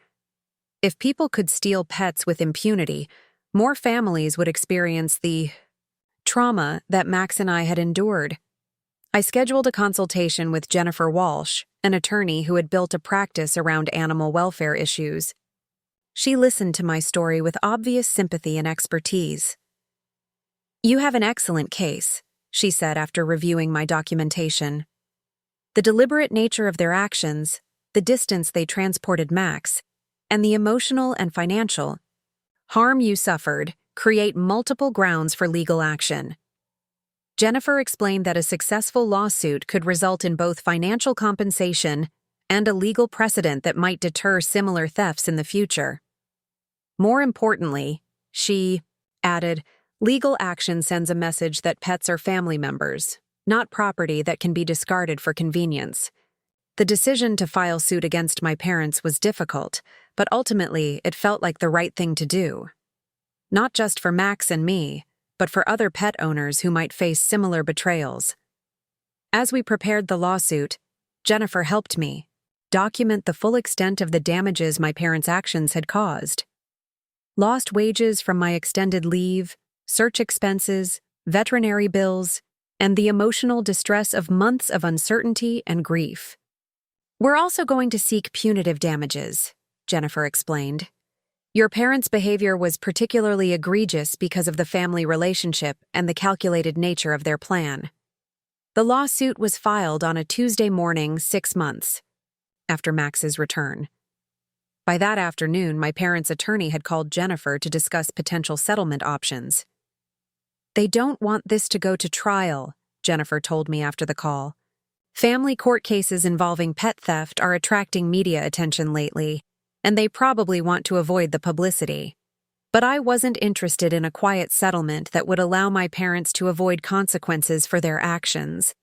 If people could steal pets with impunity, more families would experience the trauma that Max and I had endured. I scheduled a consultation with Jennifer Walsh, an attorney who had built a practice around animal welfare issues. She listened to my story with obvious sympathy and expertise. "You have an excellent case," she said after reviewing my documentation. "The deliberate nature of their actions, the distance they transported Max, and the emotional and financial harm you suffered create multiple grounds for legal action. Jennifer explained that a successful lawsuit could result in both financial compensation and a legal precedent that might deter similar thefts in the future. More importantly, she added, legal action sends a message that pets are family members, not property that can be discarded for convenience. The decision to file suit against my parents was difficult, but ultimately it felt like the right thing to do. Not just for Max and me, but for other pet owners who might face similar betrayals. As we prepared the lawsuit, Jennifer helped me document the full extent of the damages my parents' actions had caused. Lost wages from my extended leave, search expenses, veterinary bills, and the emotional distress of months of uncertainty and grief. We're also going to seek punitive damages, Jennifer explained. Your parents' behavior was particularly egregious because of the family relationship and the calculated nature of their plan. The lawsuit was filed on a Tuesday morning 6 months after Max's return. By that afternoon, my parents' attorney had called Jennifer to discuss potential settlement options. They don't want this to go to trial, Jennifer told me after the call. Family court cases involving pet theft are attracting media attention lately, and they probably want to avoid the publicity. But I wasn't interested in a quiet settlement that would allow my parents to avoid consequences for their actions.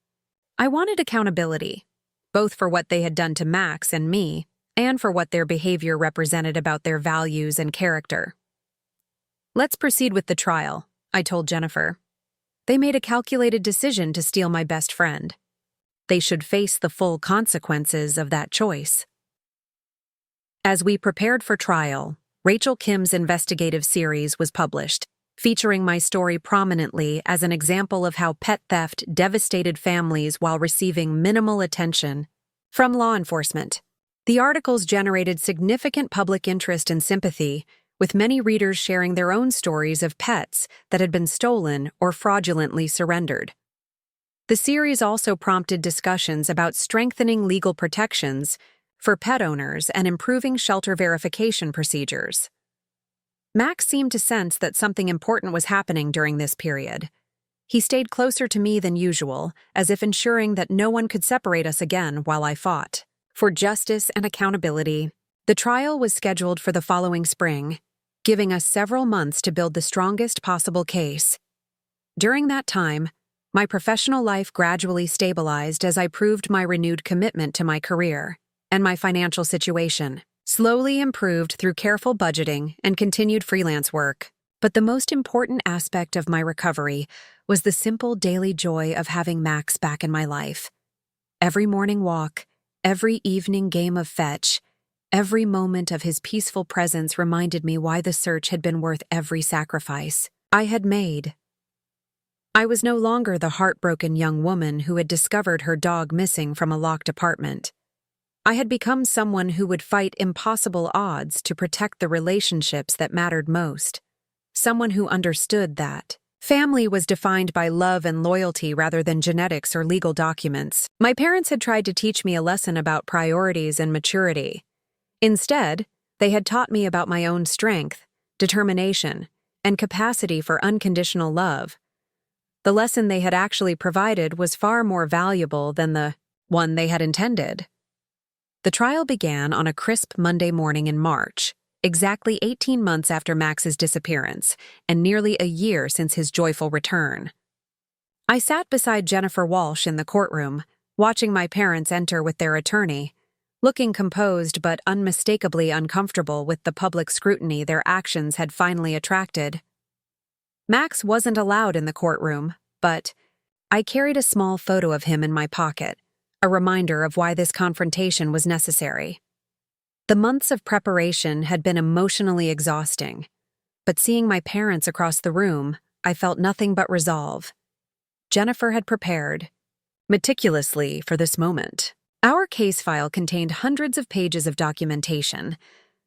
I wanted accountability, both for what they had done to Max and me, and for what their behavior represented about their values and character. Let's proceed with the trial, I told Jennifer. They made a calculated decision to steal my best friend. They should face the full consequences of that choice. As we prepared for trial, Rachel Kim's investigative series was published, featuring my story prominently as an example of how pet theft devastated families while receiving minimal attention from law enforcement. The articles generated significant public interest and sympathy, with many readers sharing their own stories of pets that had been stolen or fraudulently surrendered. The series also prompted discussions about strengthening legal protections for pet owners and improving shelter verification procedures. Max seemed to sense that something important was happening during this period. He stayed closer to me than usual, as if ensuring that no one could separate us again while I fought for justice and accountability. The trial was scheduled for the following spring, giving us several months to build the strongest possible case. During that time, my professional life gradually stabilized as I proved my renewed commitment to my career, and my financial situation slowly improved through careful budgeting and continued freelance work. But the most important aspect of my recovery was the simple daily joy of having Max back in my life. Every morning walk, every evening game of fetch, every moment of his peaceful presence reminded me why the search had been worth every sacrifice I had made. I was no longer the heartbroken young woman who had discovered her dog missing from a locked apartment. I had become someone who would fight impossible odds to protect the relationships that mattered most. Someone who understood that family was defined by love and loyalty rather than genetics or legal documents. My parents had tried to teach me a lesson about priorities and maturity. Instead, they had taught me about my own strength, determination, and capacity for unconditional love. The lesson they had actually provided was far more valuable than the one they had intended. The trial began on a crisp Monday morning in March, exactly 18 months after Max's disappearance, and nearly a year since his joyful return. I sat beside Jennifer Walsh in the courtroom, watching my parents enter with their attorney, looking composed but unmistakably uncomfortable with the public scrutiny their actions had finally attracted. Max wasn't allowed in the courtroom, but I carried a small photo of him in my pocket, a reminder of why this confrontation was necessary. The months of preparation had been emotionally exhausting, but seeing my parents across the room, I felt nothing but resolve. Jennifer had prepared meticulously for this moment. Our case file contained hundreds of pages of documentation,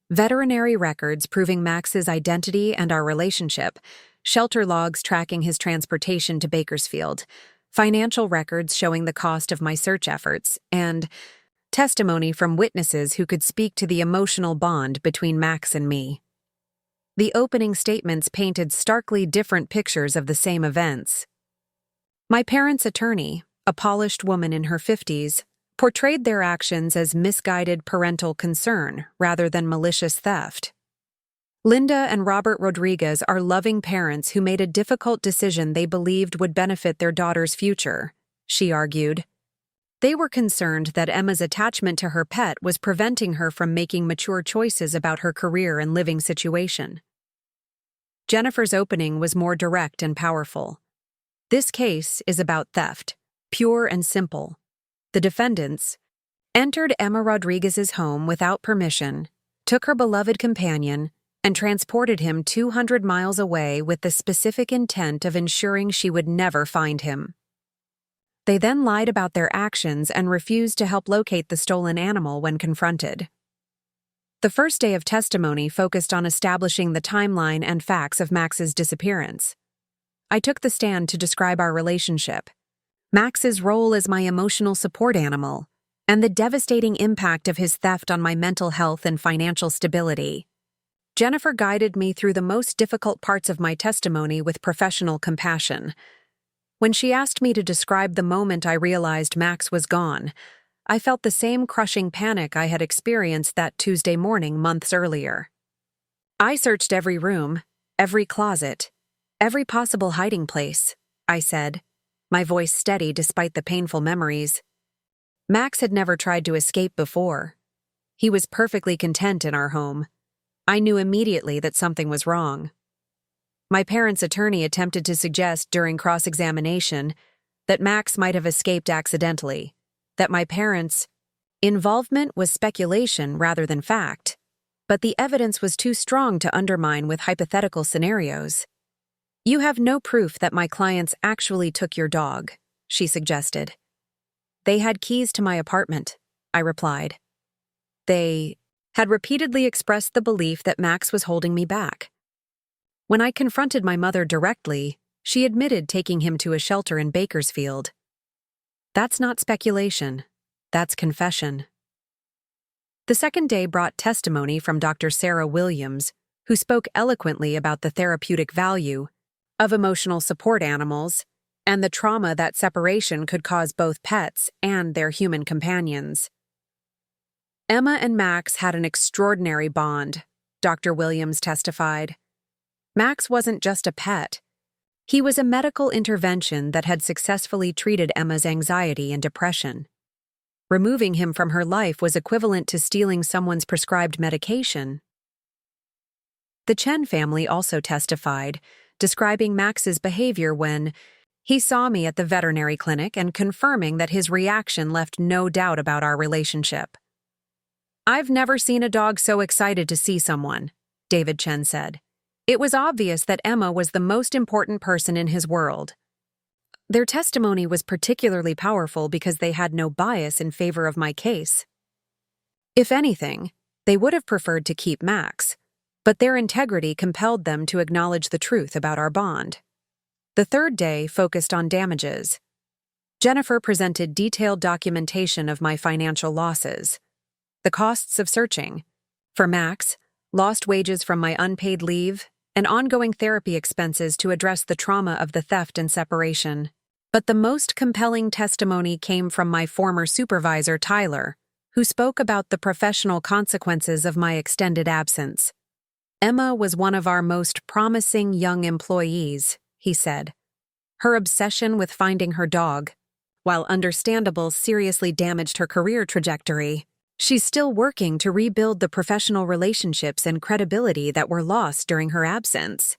veterinary records proving Max's identity and our relationship, shelter logs tracking his transportation to Bakersfield, financial records showing the cost of my search efforts, and testimony from witnesses who could speak to the emotional bond between Max and me. The opening statements painted starkly different pictures of the same events. My parents' attorney, a polished woman in her 50s, portrayed their actions as misguided parental concern rather than malicious theft. Linda and Robert Rodriguez are loving parents who made a difficult decision they believed would benefit their daughter's future, she argued. They were concerned that Emma's attachment to her pet was preventing her from making mature choices about her career and living situation. Jennifer's opening was more direct and powerful. This case is about theft, pure and simple. The defendants entered Emma Rodriguez's home without permission, took her beloved companion, and transported him 200 miles away with the specific intent of ensuring she would never find him. They then lied about their actions and refused to help locate the stolen animal when confronted. The first day of testimony focused on establishing the timeline and facts of Max's disappearance. I took the stand to describe our relationship, Max's role as my emotional support animal, and the devastating impact of his theft on my mental health and financial stability. Jennifer guided me through the most difficult parts of my testimony with professional compassion. When she asked me to describe the moment I realized Max was gone, I felt the same crushing panic I had experienced that Tuesday morning months earlier. I searched every room, every closet, every possible hiding place, I said, my voice steady despite the painful memories. Max had never tried to escape before. He was perfectly content in our home. I knew immediately that something was wrong. My parents' attorney attempted to suggest during cross-examination that Max might have escaped accidentally, that my parents' involvement was speculation rather than fact, but the evidence was too strong to undermine with hypothetical scenarios. You have no proof that my clients actually took your dog, she suggested. They had keys to my apartment, I replied. They had repeatedly expressed the belief that Max was holding me back. When I confronted my mother directly, she admitted taking him to a shelter in Bakersfield. That's not speculation, that's confession. The second day brought testimony from Dr. Sarah Williams, who spoke eloquently about the therapeutic value of emotional support animals and the trauma that separation could cause both pets and their human companions. Emma and Max had an extraordinary bond, Dr. Williams testified. Max wasn't just a pet. He was a medical intervention that had successfully treated Emma's anxiety and depression. Removing him from her life was equivalent to stealing someone's prescribed medication. The Chen family also testified, describing Max's behavior when he saw me at the veterinary clinic and confirming that his reaction left no doubt about our relationship. I've never seen a dog so excited to see someone, David Chen said. It was obvious that Emma was the most important person in his world. Their testimony was particularly powerful because they had no bias in favor of my case. If anything, they would have preferred to keep Max, but their integrity compelled them to acknowledge the truth about our bond. The third day focused on damages. Jennifer presented detailed documentation of my financial losses, the costs of searching. For Max, lost wages from my unpaid leave, and ongoing therapy expenses to address the trauma of the theft and separation. But the most compelling testimony came from my former supervisor, Tyler, who spoke about the professional consequences of my extended absence. Emma was one of our most promising young employees, he said. Her obsession with finding her dog, while understandable, seriously damaged her career trajectory. She's still working to rebuild the professional relationships and credibility that were lost during her absence.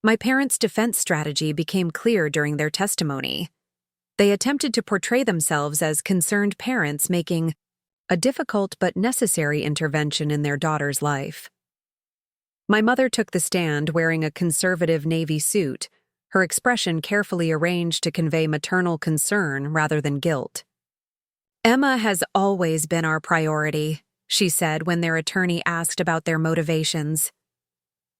My parents' defense strategy became clear during their testimony. They attempted to portray themselves as concerned parents making a difficult but necessary intervention in their daughter's life. My mother took the stand wearing a conservative navy suit, her expression carefully arranged to convey maternal concern rather than guilt. Emma has always been our priority, she said when their attorney asked about their motivations.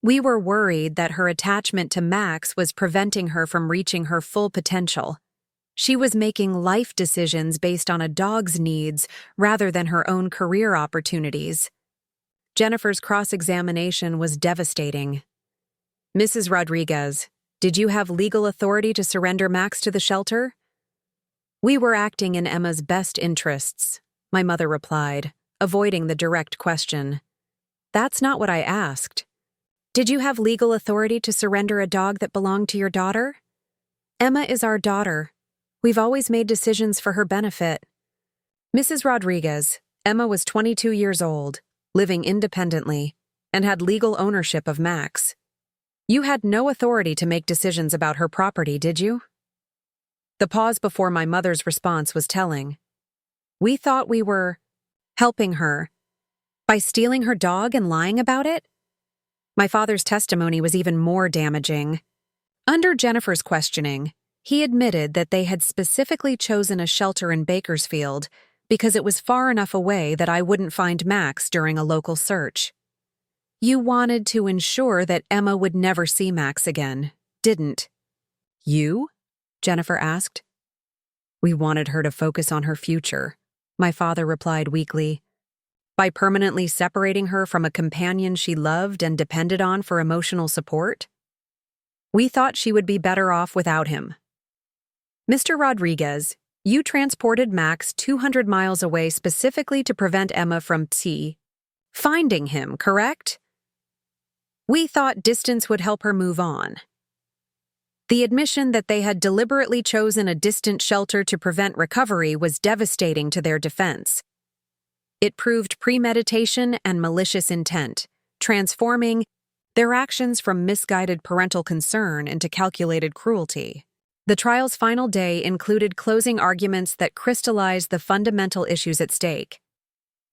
We were worried that her attachment to Max was preventing her from reaching her full potential. She was making life decisions based on a dog's needs rather than her own career opportunities. Jennifer's cross-examination was devastating. "Mrs. Rodriguez, did you have legal authority to surrender Max to the shelter?" "We were acting in Emma's best interests," my mother replied, avoiding the direct question. "That's not what I asked. Did you have legal authority to surrender a dog that belonged to your daughter?" "Emma is our daughter. We've always made decisions for her benefit." "Mrs. Rodriguez, Emma was 22 years old, living independently, and had legal ownership of Max. You had no authority to make decisions about her property, did you?" The pause before my mother's response was telling. "We thought we were helping her by stealing her dog and lying about it?" My father's testimony was even more damaging. Under Jennifer's questioning, he admitted that they had specifically chosen a shelter in Bakersfield because it was far enough away that I wouldn't find Max during a local search. "You wanted to ensure that Emma would never see Max again, didn't you?" Jennifer asked. "We wanted her to focus on her future," my father replied weakly. "By permanently separating her from a companion she loved and depended on for emotional support? We thought she would be better off without him." "Mr. Rodriguez, you transported Max 200 miles away specifically to prevent Emma from finding him, correct? We thought distance would help her move on." The admission that they had deliberately chosen a distant shelter to prevent recovery was devastating to their defense. It proved premeditation and malicious intent, transforming their actions from misguided parental concern into calculated cruelty. The trial's final day included closing arguments that crystallized the fundamental issues at stake.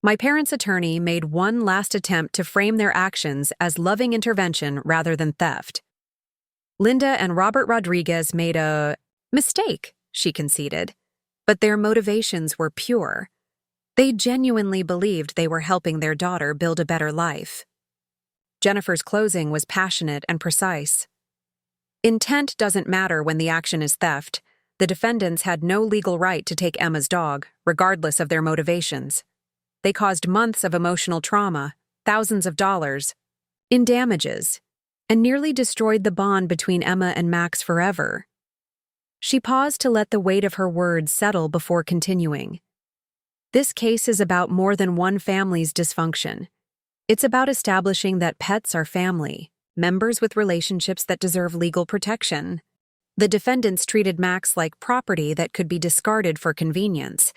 My parents' attorney made one last attempt to frame their actions as loving intervention rather than theft. "Linda and Robert Rodriguez made a mistake," she conceded, "but their motivations were pure. They genuinely believed they were helping their daughter build a better life." Jennifer's closing was passionate and precise. "Intent doesn't matter when the action is theft. The defendants had no legal right to take Emma's dog, regardless of their motivations. They caused months of emotional trauma, thousands of dollars in damages, and nearly destroyed the bond between Emma and Max forever." She paused to let the weight of her words settle before continuing. "This case is about more than one family's dysfunction. It's about establishing that pets are family, members with relationships that deserve legal protection. The defendants treated Max like property that could be discarded for convenience.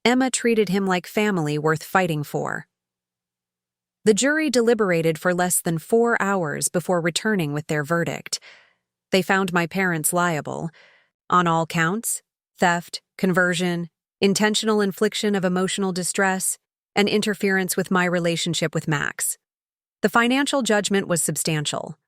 Emma treated him like family worth fighting for." The jury deliberated for less than 4 hours before returning with their verdict. They found my parents liable on all counts: theft, conversion, intentional infliction of emotional distress, and interference with my relationship with Max. The financial judgment was substantial.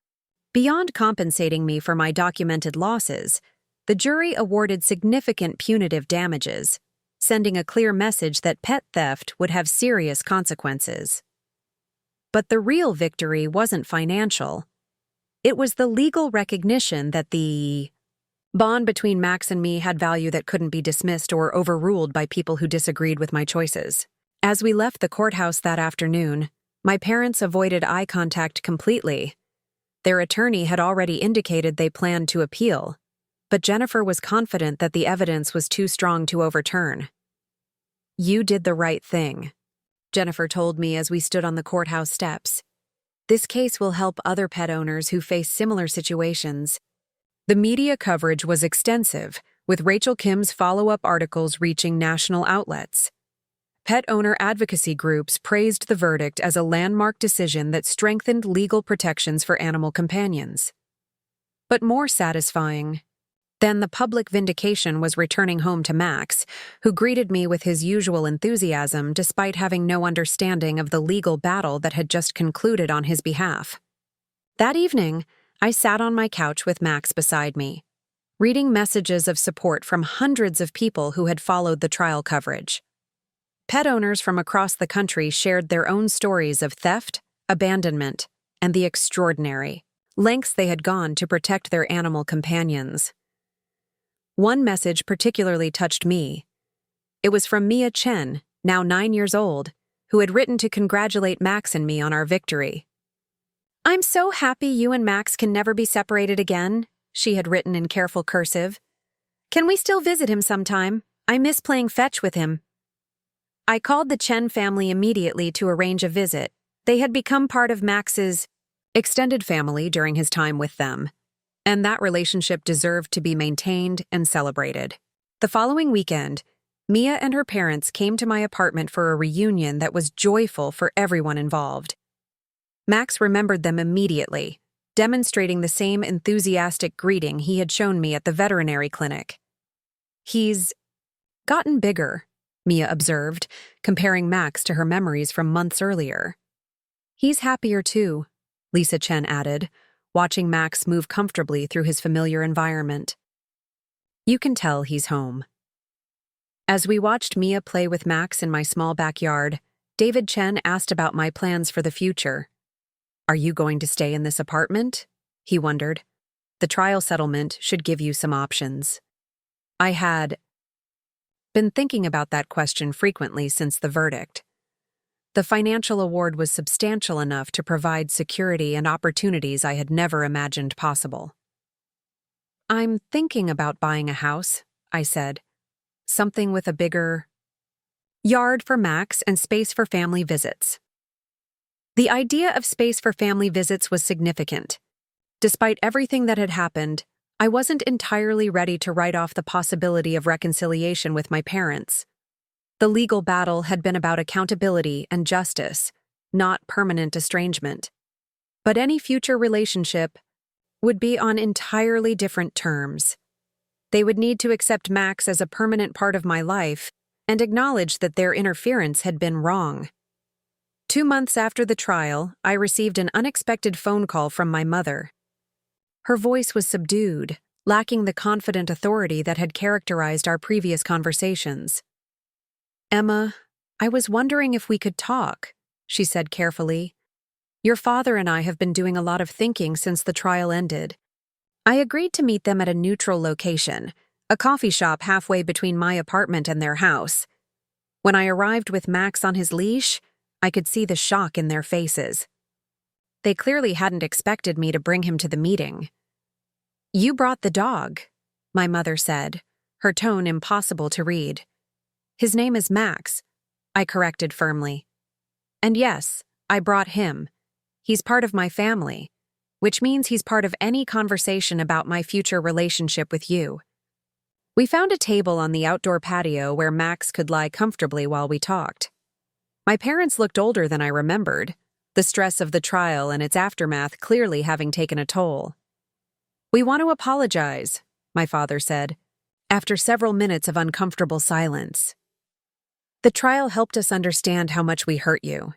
Beyond compensating me for my documented losses, the jury awarded significant punitive damages, sending a clear message that pet theft would have serious consequences. But the real victory wasn't financial. It was the legal recognition that the bond between Max and me had value that couldn't be dismissed or overruled by people who disagreed with my choices. As we left the courthouse that afternoon, my parents avoided eye contact completely. Their attorney had already indicated they planned to appeal, but Jennifer was confident that the evidence was too strong to overturn. "You did the right thing," Jennifer told me as we stood on the courthouse steps. "This case will help other pet owners who face similar situations." The media coverage was extensive, with Rachel Kim's follow-up articles reaching national outlets. Pet owner advocacy groups praised the verdict as a landmark decision that strengthened legal protections for animal companions. But more satisfying than the public vindication was returning home to Max, who greeted me with his usual enthusiasm despite having no understanding of the legal battle that had just concluded on his behalf. That evening, I sat on my couch with Max beside me, reading messages of support from hundreds of people who had followed the trial coverage. Pet owners from across the country shared their own stories of theft, abandonment, and the extraordinary lengths they had gone to protect their animal companions. One message particularly touched me. It was from Mia Chen, now 9 years old, who had written to congratulate Max and me on our victory. "I'm so happy you and Max can never be separated again," she had written in careful cursive. "Can we still visit him sometime? I miss playing fetch with him." I called the Chen family immediately to arrange a visit. They had become part of Max's extended family during his time with them, and that relationship deserved to be maintained and celebrated. The following weekend, Mia and her parents came to my apartment for a reunion that was joyful for everyone involved. Max remembered them immediately, demonstrating the same enthusiastic greeting he had shown me at the veterinary clinic. "He's gotten bigger," Mia observed, comparing Max to her memories from months earlier. "He's happier too," Lisa Chen added, watching Max move comfortably through his familiar environment. "You can tell he's home." As we watched Mia play with Max in my small backyard, David Chen asked about my plans for the future. "Are you going to stay in this apartment?" he wondered. "The trial settlement should give you some options." I had been thinking about that question frequently since the verdict. The financial award was substantial enough to provide security and opportunities I had never imagined possible. "I'm thinking about buying a house," I said. "Something with a bigger yard for Max and space for family visits." The idea of space for family visits was significant. Despite everything that had happened, I wasn't entirely ready to write off the possibility of reconciliation with my parents. The legal battle had been about accountability and justice, not permanent estrangement. But any future relationship would be on entirely different terms. They would need to accept Max as a permanent part of my life and acknowledge that their interference had been wrong. 2 months after the trial, I received an unexpected phone call from my mother. Her voice was subdued, lacking the confident authority that had characterized our previous conversations. "Emma, I was wondering if we could talk," she said carefully. "Your father and I have been doing a lot of thinking since the trial ended. I agreed to meet them at a neutral location, a coffee shop halfway between my apartment and their house. When I arrived with Max on his leash, I could see the shock in their faces. They clearly hadn't expected me to bring him to the meeting. "You brought the dog," my mother said, her tone impossible to read. "His name is Max," I corrected firmly. "And yes, I brought him. He's part of my family, which means he's part of any conversation about my future relationship with you." We found a table on the outdoor patio where Max could lie comfortably while we talked. My parents looked older than I remembered, the stress of the trial and its aftermath clearly having taken a toll. "We want to apologize," my father said, after several minutes of uncomfortable silence. "The trial helped us understand how much we hurt you.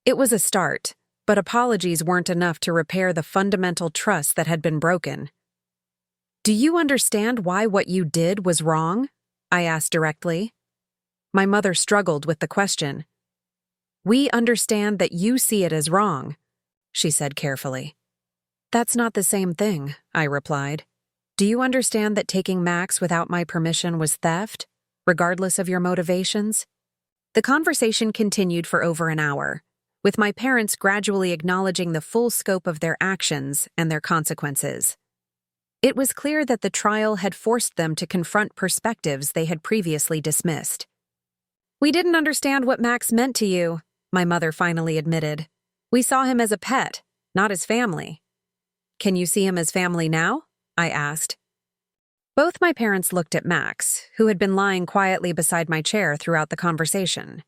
It was a start, but apologies weren't enough to repair the fundamental trust that had been broken." "Do you understand why what you did was wrong?" I asked directly. My mother struggled with the question. "We understand that you see it as wrong," she said carefully. "That's not the same thing," I replied. "Do you understand that taking Max without my permission was theft, regardless of your motivations?" The conversation continued for over an hour, with my parents gradually acknowledging the full scope of their actions and their consequences. It was clear that the trial had forced them to confront perspectives they had previously dismissed. "We didn't understand what Max meant to you," my mother finally admitted. "We saw him as a pet, not as family." "Can you see him as family now?" I asked. Both my parents looked at Max, who had been lying quietly beside my chair throughout the conversation.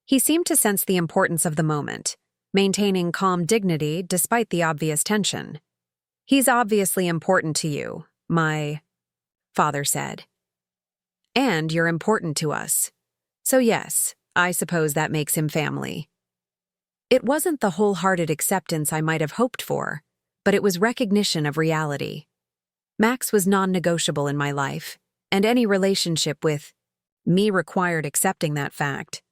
He seemed to sense the importance of the moment, maintaining calm dignity despite the obvious tension. "He's obviously important to you," my father said. "And you're important to us. So yes, I suppose that makes him family." It wasn't the wholehearted acceptance I might have hoped for, but it was recognition of reality. Max was non-negotiable in my life, and any relationship with me required accepting that fact.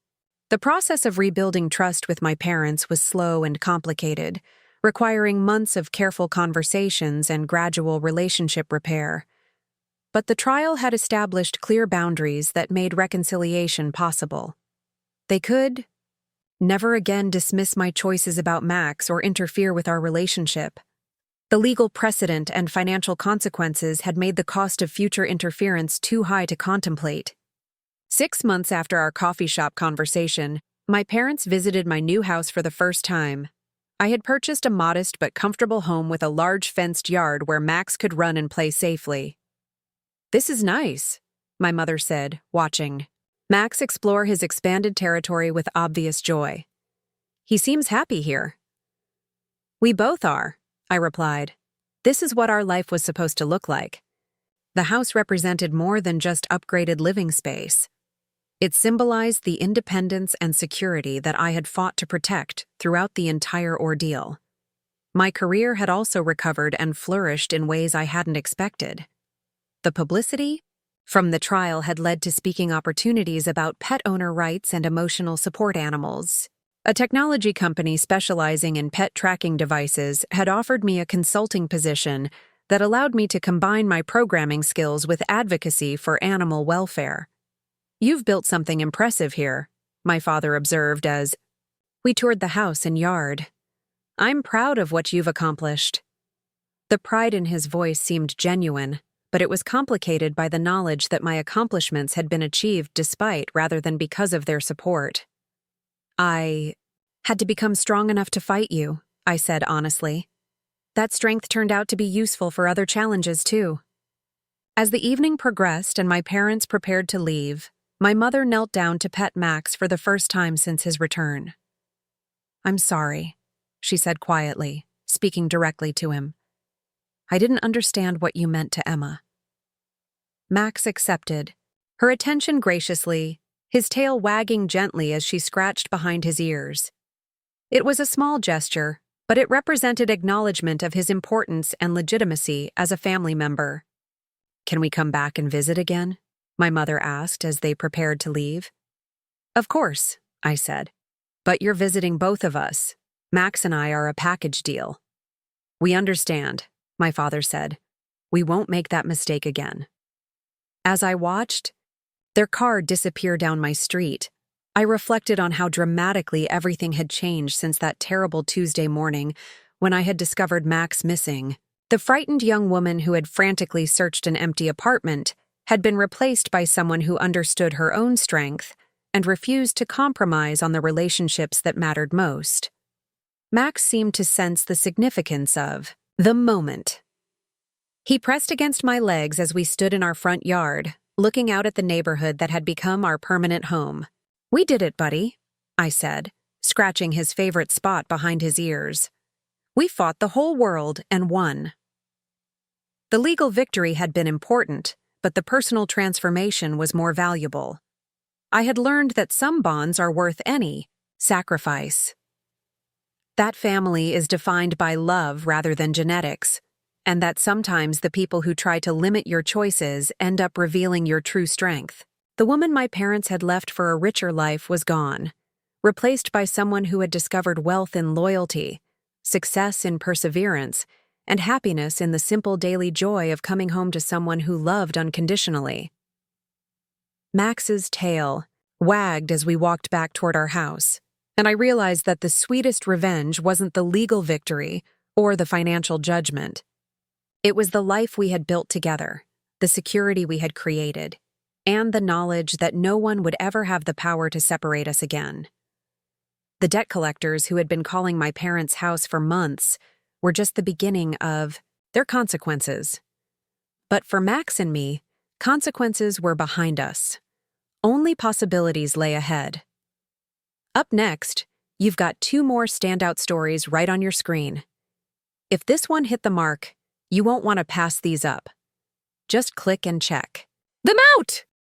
The process of rebuilding trust with my parents was slow and complicated, requiring months of careful conversations and gradual relationship repair. but the trial had established clear boundaries that made reconciliation possible. They could never again dismiss my choices about Max or interfere with our relationship. The legal precedent and financial consequences had made the cost of future interference too high to contemplate. 6 months after our coffee shop conversation, my parents visited my new house for the first time. I had purchased a modest but comfortable home with a large fenced yard where Max could run and play safely. "This is nice," my mother said, watching Max explore his expanded territory with obvious joy. "He seems happy here." "We both are," I replied. "This is what our life was supposed to look like." The house represented more than just upgraded living space. It symbolized the independence and security that I had fought to protect throughout the entire ordeal. My career had also recovered and flourished in ways I hadn't expected. The publicity from the trial had led to speaking opportunities about pet owner rights and emotional support animals. A technology company specializing in pet tracking devices had offered me a consulting position that allowed me to combine my programming skills with advocacy for animal welfare. "You've built something impressive here," my father observed as we toured the house and yard. "I'm proud of what you've accomplished." The pride in his voice seemed genuine, but it was complicated by the knowledge that my accomplishments had been achieved despite rather than because of their support. "I had to become strong enough to fight you," I said honestly. "That strength turned out to be useful for other challenges too." As the evening progressed and my parents prepared to leave, my mother knelt down to pet Max for the first time since his return. "I'm sorry," she said quietly, speaking directly to him. "I didn't understand what you meant to Emma." Max accepted, her attention graciously, his tail wagging gently as she scratched behind his ears. It was a small gesture, but it represented acknowledgement of his importance and legitimacy as a family member. "Can we come back and visit again?" my mother asked as they prepared to leave. "Of course," I said. "But you're visiting both of us. Max and I are a package deal." "We understand," my father said. "We won't make that mistake again." As I watched their car disappear down my street, I reflected on how dramatically everything had changed since that terrible Tuesday morning when I had discovered Max missing. The frightened young woman who had frantically searched an empty apartment had been replaced by someone who understood her own strength and refused to compromise on the relationships that mattered most. Max seemed to sense the significance of the moment. He pressed against my legs as we stood in our front yard, looking out at the neighborhood that had become our permanent home. "We did it, buddy," I said, scratching his favorite spot behind his ears. "We fought the whole world and won." The legal victory had been important, but the personal transformation was more valuable. I had learned that some bonds are worth any sacrifice. That family is defined by love rather than genetics, and that sometimes the people who try to limit your choices end up revealing your true strength. The woman my parents had left for a richer life was gone, replaced by someone who had discovered wealth in loyalty, success in perseverance, and happiness in the simple daily joy of coming home to someone who loved unconditionally. Max's tail wagged as we walked back toward our house, and I realized that the sweetest revenge wasn't the legal victory or the financial judgment. It was the life we had built together, the security we had created, and the knowledge that no one would ever have the power to separate us again. The debt collectors who had been calling my parents' house for months were just the beginning of their consequences. But for Max and me, consequences were behind us. Only possibilities lay ahead. Up next, you've got 2 more standout stories right on your screen. If this one hit the mark, you won't want to pass these up. Just click and check them out!